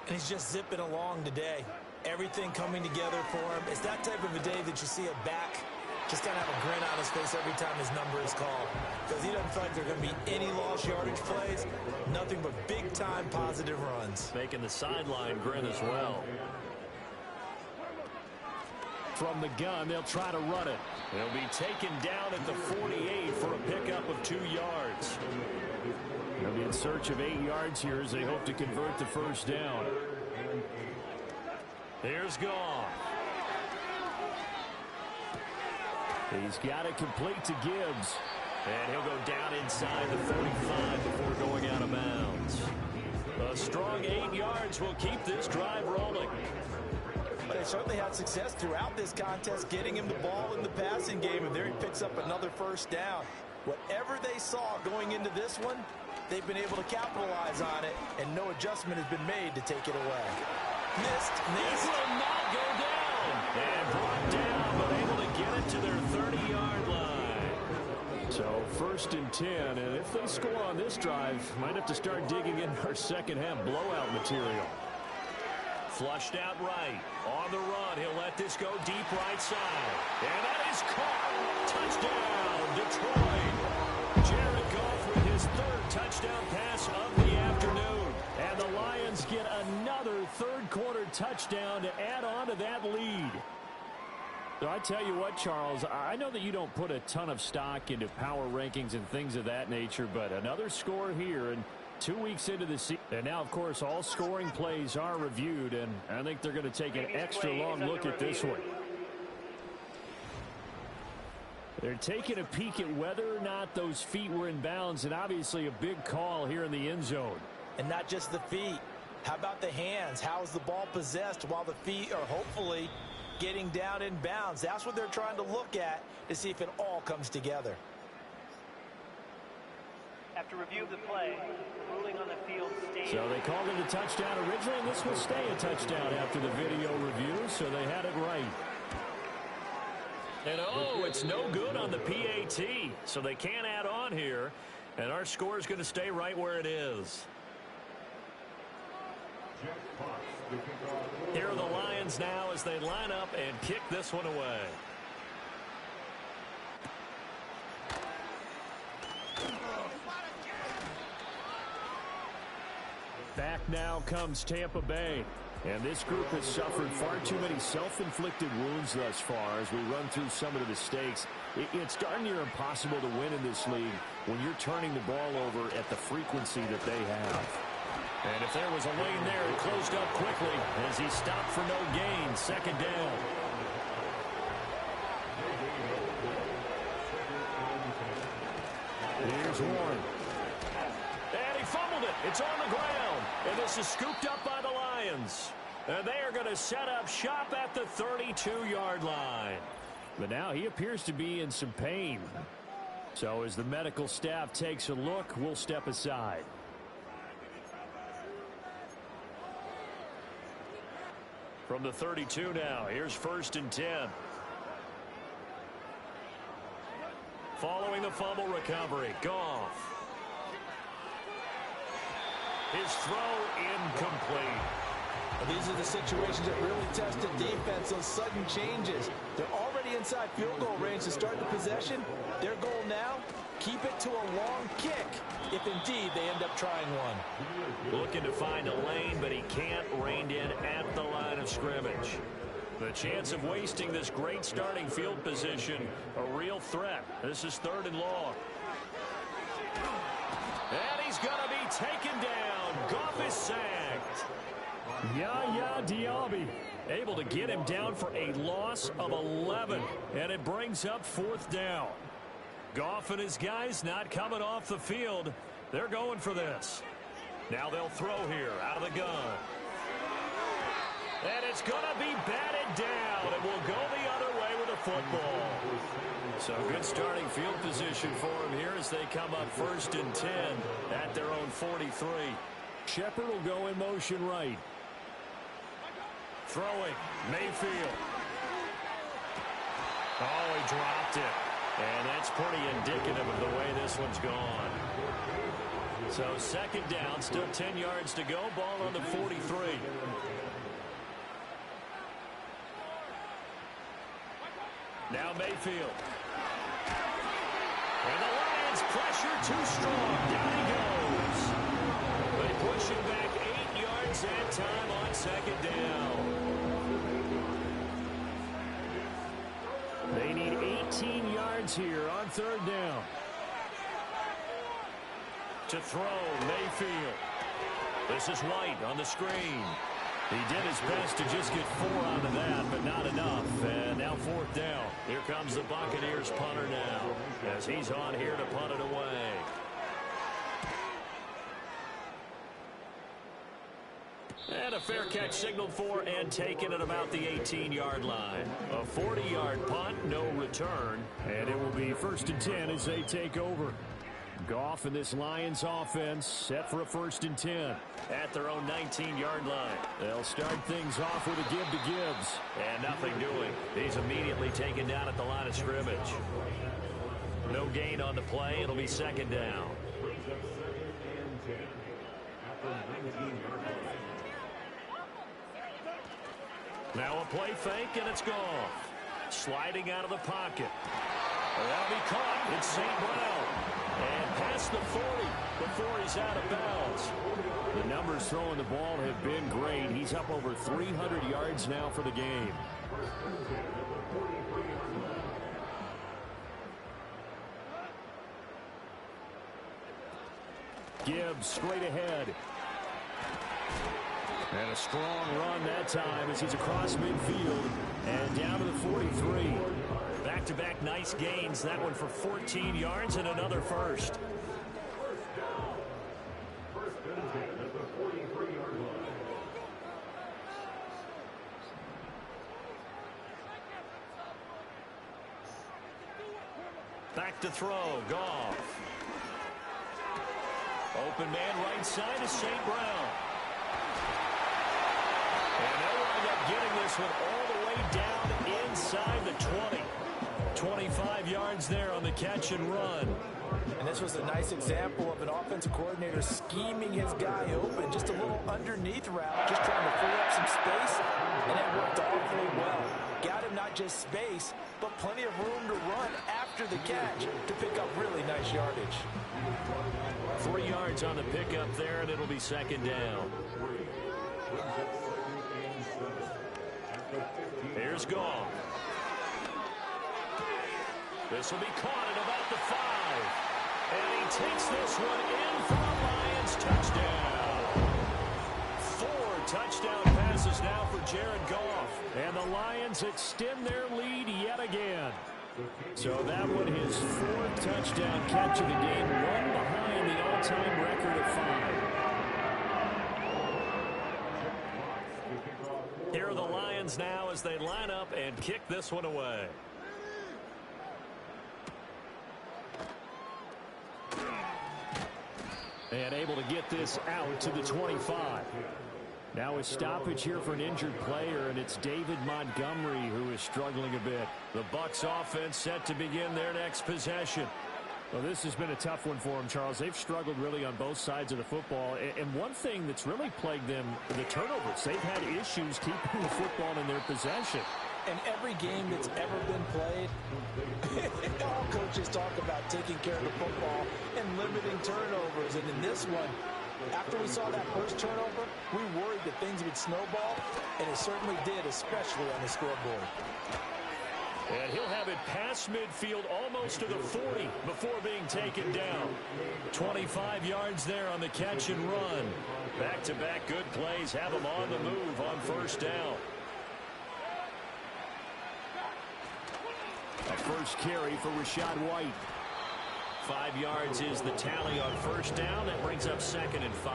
And he's just zipping along today. Everything coming together for him. It's that type of a day that you see a back just kind of have a grin on his face every time his number is called. Because he doesn't feel like there are going to be any lost yardage plays. Nothing but big-time positive runs. Making the sideline grin as well. From the gun, they'll try to run it. They'll be taken down at the 48 for a pickup of 2 yards. They'll be in search of 8 yards here as they hope to convert the first down. Here's Goff. He's got it complete to Gibbs. And he'll go down inside the 45 before going out of bounds. A strong 8 yards will keep this drive rolling. But they certainly had success throughout this contest, getting him the ball in the passing game, and there he picks up another first down. Whatever they saw going into this one, they've been able to capitalize on it, and no adjustment has been made to take it away. Missed. This will not go down. And brought down, but able to get it to their 30-yard line. So 1st and 10, and if they score on this drive, might have to start digging in our second-half blowout material. Flushed out right. On the run, he'll let this go deep right side. And that is caught. Touchdown, Detroit. Jared Goff with his 3rd touchdown pass of the afternoon. And the Lions get another third-quarter touchdown to add on to that lead. So I tell you what, Charles, I know that you don't put a ton of stock into power rankings and things of that nature, but another score here, and 2 weeks into the season. And now, of course, all scoring plays are reviewed, and I think they're going to take an extra long look at this one. They're taking a peek at whether or not those feet were in bounds, and obviously a big call here in the end zone. And not just the feet. How about the hands? How is the ball possessed while the feet are hopefully getting down in bounds? That's what they're trying to look at to see if it all comes together. After review of the play, ruling on the field stays. So they called it a touchdown originally, and this will stay a touchdown after the video review, so they had it right. And oh, it's no good on the PAT, so they can't add on here, and our score is going to stay right where it is. Here are the Lions now as they line up and kick this one away. Back now comes Tampa Bay. And this group has suffered far too many self-inflicted wounds thus far as we run through some of the mistakes. It's darn near impossible to win in this league when you're turning the ball over at the frequency that they have. And if there was a lane there, it closed up quickly as he stopped for no gain. 2nd down. Here's Warren. And he fumbled it. It's on the ground. And this is scooped up by the Lions. And they are going to set up shop at the 32-yard line. But now he appears to be in some pain. So as the medical staff takes a look, we'll step aside. From the 32 now, here's 1st and 10. Following the fumble recovery, Goff. His throw incomplete. These are the situations that really test the defense, those sudden changes. They're already inside field goal range to start the possession. Their goal now, keep it to a long kick, if indeed they end up trying one. Looking to find a lane, but he can't, reined in at the line of scrimmage. The chance of wasting this great starting field position, a real threat. This is 3rd and long. And he's going to be taken down. Goff is sacked. Yaya Diaby able to get him down for a loss of 11. And it brings up 4th down. Goff and his guys not coming off the field. They're going for this. Now they'll throw here out of the gun. And it's going to be batted down. It will go the other way with the football. So good starting field position for him here as they come up 1st and 10 at their own 43. Shepard will go in motion right. Throwing, Mayfield. Oh, he dropped it. And that's pretty indicative of the way this one's gone. So 2nd down, still 10 yards to go. Ball on the 43. Now Mayfield. And the Lions pressure too strong. Down he goes. They push him back 8 yards that time on 2nd down. They need 18 yards here on 3rd down. To throw, Mayfield. This is White on the screen. He did his best to just get 4 out of that, but not enough. And now 4th down. Here comes the Buccaneers punter now, as he's on here to punt it away. And a fair catch signaled for and taken at about the 18-yard line. A 40-yard punt, no return. And it will be 1st and 10 as they take over. Goff and this Lions offense set for a 1st and 10 at their own 19-yard line. They'll start things off with a give to Gibbs. And nothing doing. He's immediately taken down at the line of scrimmage. No gain on the play. It'll be 2nd down. Now a play fake, and it's gone. Sliding out of the pocket. That'll be caught. It's St. Brown. And past the 40 before he's out of bounds. The numbers throwing the ball have been great. He's up over 300 yards now for the game. Gibbs straight ahead. And a strong run that time as he's across midfield and down to the 43. Back-to-back nice gains. That one for 14 yards and another first. Back to throw. Goff. Open man right side is St. Brown. And they'll wind up getting this one all the way down inside the 20. 25 yards there on the catch and run. And this was a nice example of an offensive coordinator scheming his guy open. Just a little underneath route, just trying to free up some space. And it worked awfully well. Got him not just space, but plenty of room to run after the catch to pick up really nice yardage. 3 yards on the pickup there, and it'll be 2nd down. Here's Goff. This will be caught at about the 5. And he takes this one in for a Lions touchdown. 4 touchdown passes now for Jared Goff. And the Lions extend their lead yet again. So that one his 4th touchdown catch of the game, one behind the all-time record of 5. Here are the Lions now as they line up and kick this one away. And able to get this out to the 25. Now a stoppage here for an injured player, and it's David Montgomery who is struggling a bit. The Bucs offense set to begin their next possession. Well, this has been a tough one for them, Charles. They've struggled really on both sides of the football. And one thing that's really plagued them, the turnovers. They've had issues keeping the football in their possession. And every game that's ever been played, all coaches talk about taking care of the football and limiting turnovers. And in this one, after we saw that first turnover, we worried that things would snowball, and it certainly did, especially on the scoreboard. And he'll have it past midfield almost to the 40 before being taken down. 25 yards there on the catch and run. Back-to-back good plays have him on the move on first down. A first carry for Rachaad White. 5 yards is the tally on first down. That brings up 2nd and 5.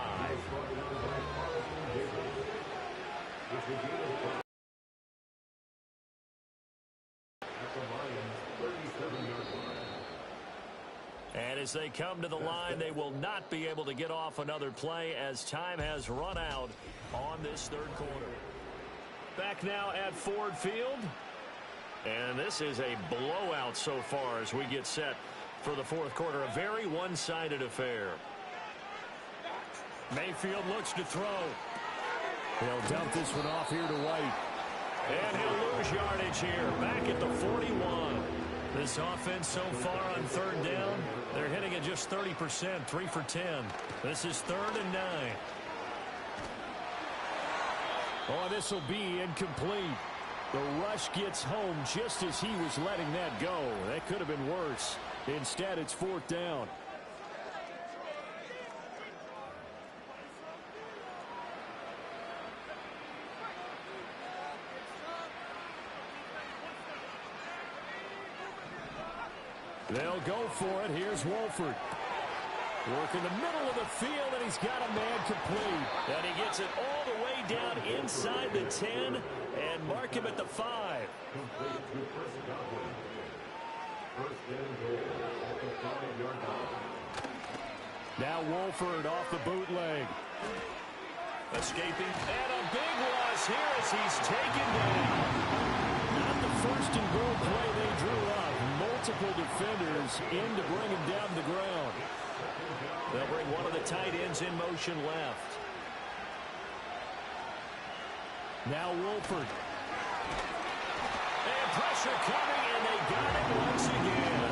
And as they come to the line, they will not be able to get off another play as time has run out on this third quarter. Back now at Ford Field. And this is a blowout so far as we get set for the fourth quarter. A very one-sided affair. Mayfield looks to throw. He'll dump this one off here to White. And he'll lose yardage here. Back at the 41. This offense so far on third down, they're hitting at just 30%, 3 for 10. This is 3rd and 9. Oh, this will be incomplete. The rush gets home just as he was letting that go. That could have been worse. Instead, it's 4th down. They'll go for it. Here's Wolford. Work in the middle of the field, and he's got a man complete. And he gets it all the way down inside the 10 and mark him at the 5. Now Wolford off the bootleg. Escaping. And a big loss here as he's taken down. Not the first and goal play they drew up. Multiple defenders in to bring him down to the ground. They'll bring one of the tight ends in motion left. Now Wolford. And pressure coming, and they got it once again.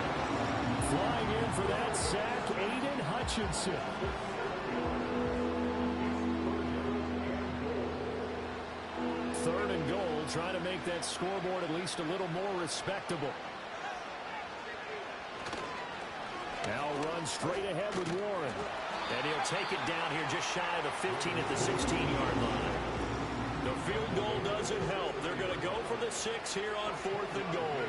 Flying in for that sack, Aiden Hutchinson. Third and goal, trying to make that scoreboard at least a little more respectable. Now run straight ahead with Warren. And he'll take it down here just shy of the 15 at the 16-yard line. The field goal doesn't help. They're going to go for the 6 here on 4th and goal.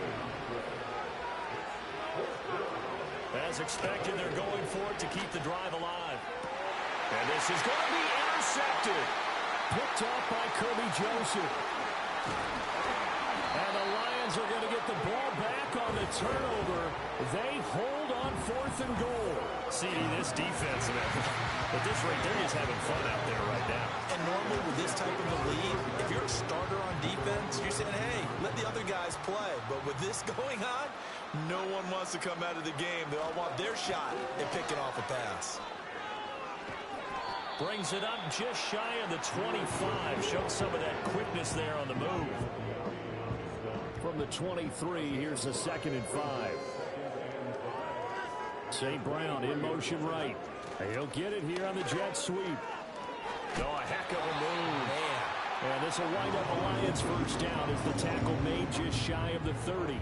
As expected, they're going for it to keep the drive alive. And this is going to be intercepted. Picked off by Kirby Joseph. And the Lions are going to get the ball back on the turnover. They hold on 4th and goal. See, this defense, at this rate, they're just having fun out there right now. And normally with this type of a lead, if you're a starter on defense, you're saying, hey, let the other guys play. But with this going on, no one wants to come out of the game. They all want their shot at picking off a pass. Brings it up just shy of the 25. Showed some of that quickness there on the move. From the 23, here's the 2nd and 5. St. Brown in motion right. He'll get it here on the jet sweep. Oh, a heck of a move. Man. And this will wind up a Lions first down as the tackle made just shy of the 30.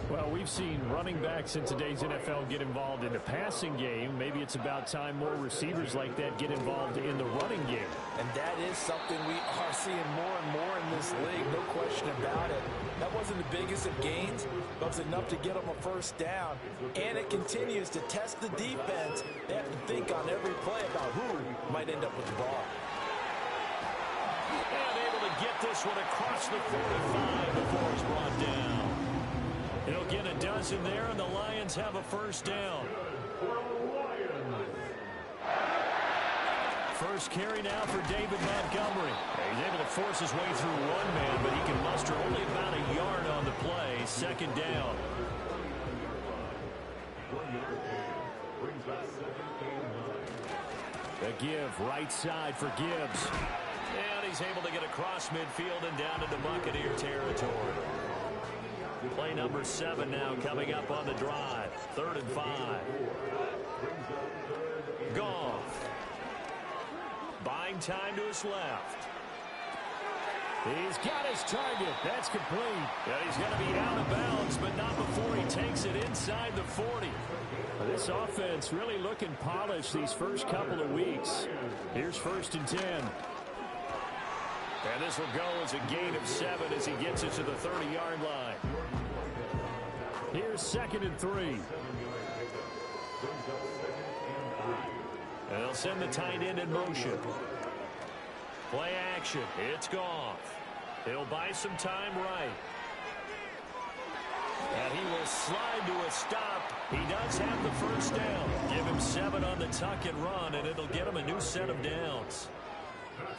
Well, we've seen running backs in today's NFL get involved in the passing game. Maybe it's about time more receivers like that get involved in the running game. And that is something we are seeing more and more in this league, no question about it. That wasn't the biggest of gains, but it was enough to get them a first down. And it continues to test the defense. They have to think on every play about who might end up with the ball. And able to get this one across the 45 before it's brought down. He'll get a dozen there, and the Lions have a first down. First carry now for David Montgomery. He's able to force his way through one man, but he can muster only about a yard on the play. 2nd down. The give, right side for Gibbs. And he's able to get across midfield and down into Buccaneer territory. Play number 7 now coming up on the drive. 3rd and 5. Goff. Buying time to his left. He's got his target. That's complete. And he's going to be out of bounds, but not before he takes it inside the 40. This offense really looking polished these first couple of weeks. Here's 1st and 10. And this will go as a gain of 7 as he gets it to the 30-yard line. Here's 2nd and 3. And they'll send the tight end in motion. Play action. It's Goff. He'll buy some time right. And he will slide to a stop. He does have the 1st down. Give him 7 on the tuck and run, and it'll get him a new set of downs. Goff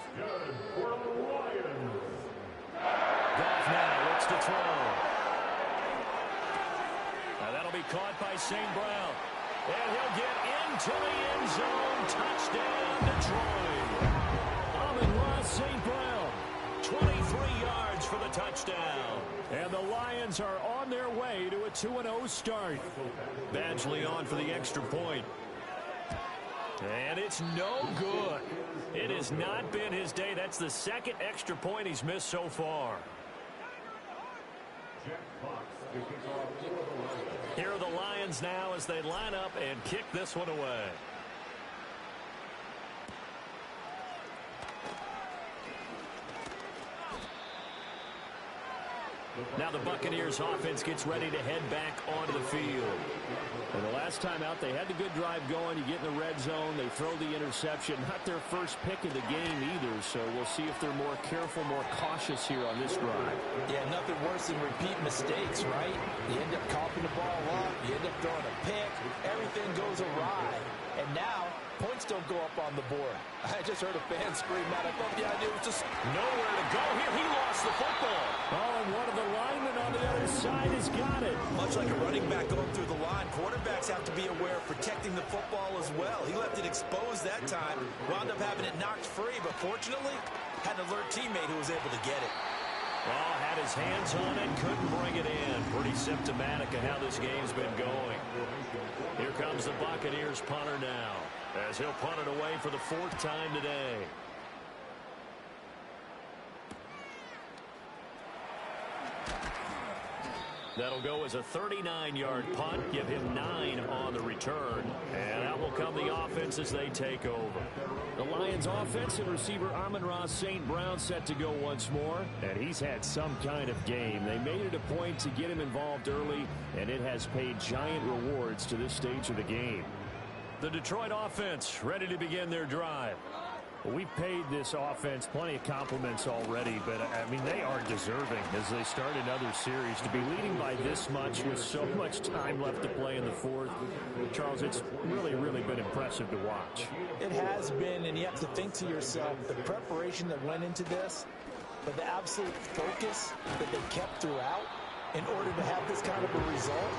now looks to throw. Now that'll be caught by St. Brown. And he'll get into the end zone. Touchdown, Detroit. Amon-Ra St. Brown, 23 yards for the touchdown. And the Lions are on their way to a 2-0 start. Badgley on for the extra point. And it's no good. It has not been his day. That's the 2nd extra point he's missed so far. Here are the Lions now as they line up and kick this one away. Now the Buccaneers offense gets ready to head back onto the field. And the last time out, they had the good drive going. You get in the red zone, they throw the interception. Not their first pick of the game either, so we'll see if they're more careful, more cautious here on this drive. Yeah, nothing worse than repeat mistakes, right? You end up coughing the ball up, you end up throwing a pick, everything goes awry. And now, points don't go up on the board. I just heard a fan scream out. I thought the idea was just nowhere to go here. He lost the football. Oh, and one of the linemen on the other side has got it. Much like a running back going through the line, quarterbacks have to be aware of protecting the football as well. He left it exposed that time, wound up having it knocked free, but fortunately, had an alert teammate who was able to get it. Oh, had his hands on it, couldn't bring it in. Pretty symptomatic of how this game's been going. Here comes the Buccaneers punter now, as he'll punt it away for the 4th time today. That'll go as a 39-yard punt, give him 9 on the return, and out will come the offense as they take over. The Lions offense and receiver Amon-Ra St. Brown set to go once more, and he's had some kind of game. They made it a point to get him involved early, and it has paid giant rewards to this stage of the game. The Detroit offense ready to begin their drive. We've paid this offense plenty of compliments already, but, I mean, they are deserving as they start another series. To be leading by this much with so much time left to play in the 4th, Charles, it's really, really been impressive to watch. It has been, and you have to think to yourself, the preparation that went into this, but the absolute focus that they kept throughout in order to have this kind of a result.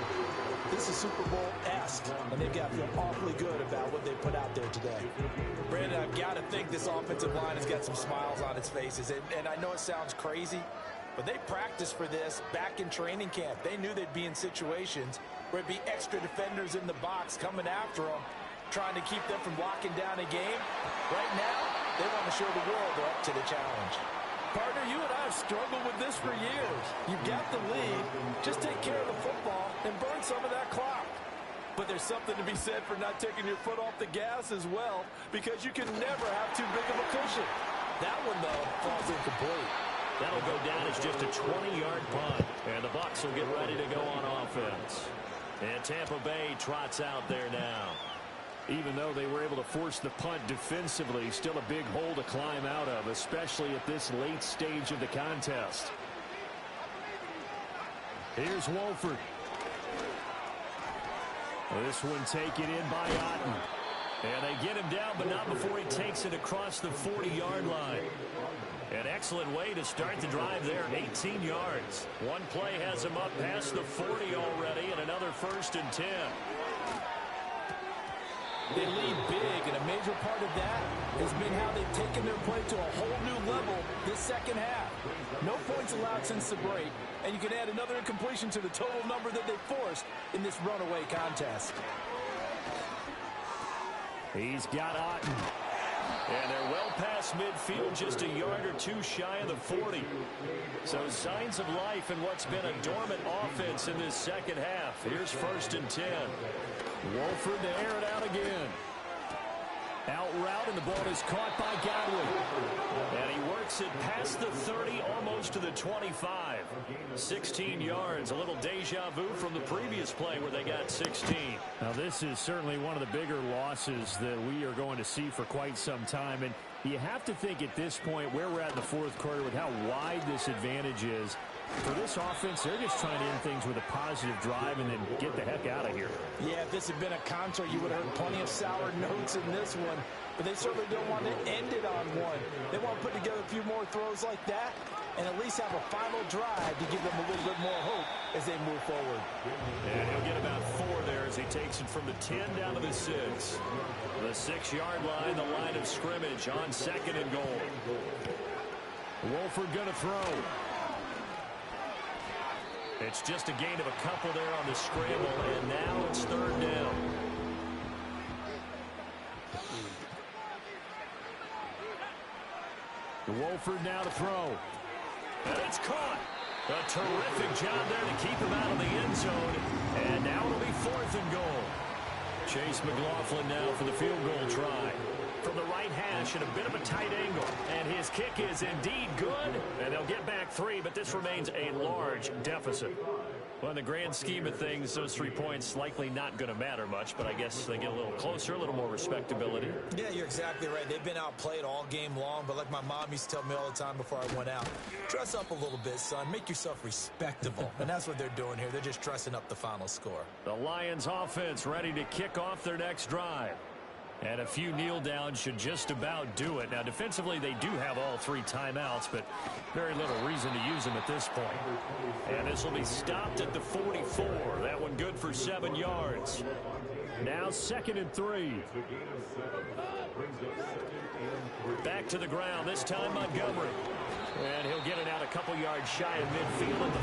This is Super Bowl-esque, and they've got to feel awfully good about what they put out there today. Brandon, I've got to think this offensive line has got some smiles on its faces, and I know it sounds crazy, but they practiced for this back in training camp. They knew they'd be in situations where it'd be extra defenders in the box coming after them, trying to keep them from locking down a game. Right now, they want to show the world they're up to the challenge. Partner, you and I have struggled with this for years. You've got the lead. Just take care of the football and burn some of that clock. But there's something to be said for not taking your foot off the gas as well, because you can never have too big of a cushion. That one, though, falls incomplete. That'll go down as just a 20-yard punt, and the Bucs will get ready to go on offense. And Tampa Bay trots out there now. Even though they were able to force the punt defensively, still a big hole to climb out of, especially at this late stage of the contest. Here's Wolford. This one taken in by Otten. And they get him down, but not before he takes it across the 40-yard line. An excellent way to start the drive there, 18 yards. One play has them up past the 40 already, and another 1st and 10. They lead big, and a major part of that has been how they've taken their play to a whole new level this second half. No points allowed since the break, and you can add another incompletion to the total number that they forced in this runaway contest. He's got Otten. And they're well past midfield, just a yard or two shy of the 40. So signs of life in what's been a dormant offense in this second half. Here's 1st and 10. Wolford to air it out again. Out route, and the ball is caught by Godwin. And he works it past the 30, almost to the 25. 16 yards, a little deja vu from the previous play where they got 16. Now, this is certainly one of the bigger losses that we are going to see for quite some time. And you have to think at this point where we're at in the 4th quarter with how wide this advantage is. For this offense, they're just trying to end things with a positive drive and then get the heck out of here. Yeah, if this had been a concert, you would have heard plenty of sour notes in this one. But they certainly don't want to end it on one. They want to put together a few more throws like that and at least have a final drive to give them a little bit more hope as they move forward. And he'll get about 4 there as he takes it from the 10 down to the 6. The 6-yard line, the line of scrimmage on 2nd and goal. Wolford going to throw. It's just a gain of a couple there on the scramble, and now it's 3rd down. Wolford now to throw. And it's caught. A terrific job there to keep him out of the end zone. And now it'll be 4th and goal. Chase McLaughlin now for the field goal try. From the right hash and a bit of a tight angle. And his kick is indeed good. And they'll get back 3, but this remains a large deficit. Well, in the grand scheme of things, those 3 points likely not going to matter much, but I guess they get a little closer, a little more respectability. Yeah, you're exactly right. They've been outplayed all game long, but like my mom used to tell me all the time before I went out, dress up a little bit, son. Make yourself respectable. And that's what they're doing here. They're just dressing up the final score. The Lions offense ready to kick off their next drive. And a few kneel downs should just about do it. Now, defensively, they do have all 3 timeouts, but very little reason to use them at this point. And this will be stopped at the 44. That one good for 7 yards. Now 2nd and 3. Back to the ground, this time Montgomery. And he'll get it out a couple yards shy of midfield at the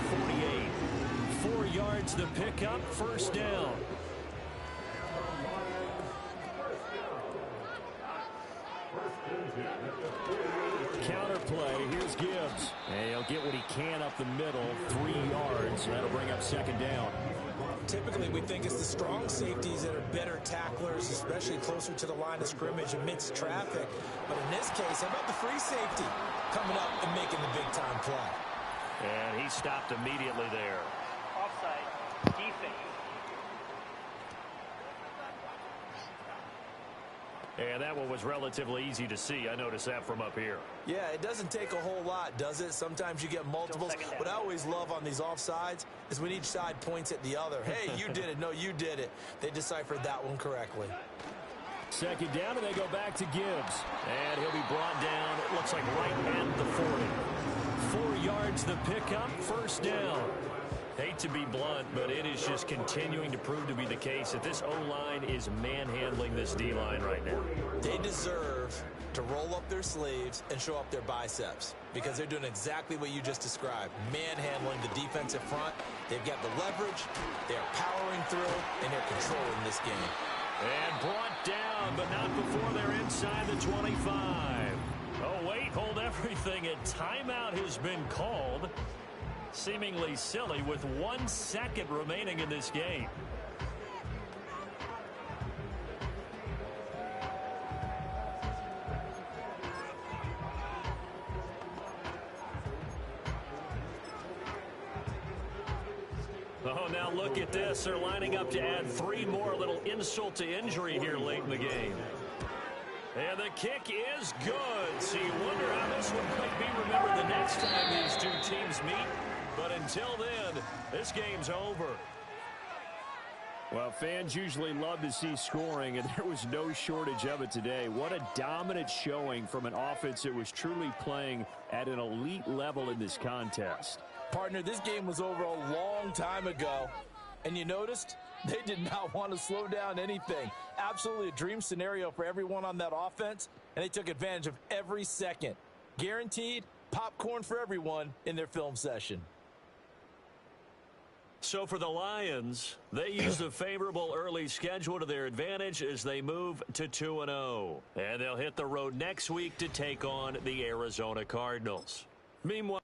48. 4 yards the pickup, 1st down. Counter play. Here's Gibbs. And he'll get what he can up the middle. 3 yards. That'll bring up 2nd down. Typically, we think it's the strong safeties that are better tacklers, especially closer to the line of scrimmage amidst traffic. But in this case, how about the free safety coming up and making the big-time play? And he stopped immediately there. Offside, defense. And that one was relatively easy to see. I noticed that from up here. Yeah, it doesn't take a whole lot, does it? Sometimes you get multiples. What I always love on these offsides is when each side points at the other. Hey, you did it. No, you did it. They deciphered that one correctly. 2nd down, and they go back to Gibbs. And he'll be brought down, it looks like right at the 40. 4 yards the pickup, 1st down. Hate to be blunt, but it is just continuing to prove to be the case that this O-line is manhandling this D-line right now. They deserve to roll up their sleeves and show up their biceps because they're doing exactly what you just described, manhandling the defensive front. They've got the leverage, they're powering through, and they're controlling this game. And brought down, but not before they're inside the 25. Oh, wait, hold everything. A timeout has been called. Seemingly silly with 1 second remaining in this game. Oh, now look at this. They're lining up to add 3 more, a little insult to injury here late in the game. And the kick is good. So you wonder how this one might be remembered the next time these 2 teams meet. But until then, this game's over. Well, fans usually love to see scoring, and there was no shortage of it today. What a dominant showing from an offense that was truly playing at an elite level in this contest. Partner, this game was over a long time ago, and you noticed they did not want to slow down anything. Absolutely a dream scenario for everyone on that offense, and they took advantage of every second. Guaranteed popcorn for everyone in their film session. So for the Lions, they used a favorable early schedule to their advantage as they move to 2-0. And they'll hit the road next week to take on the Arizona Cardinals. Meanwhile,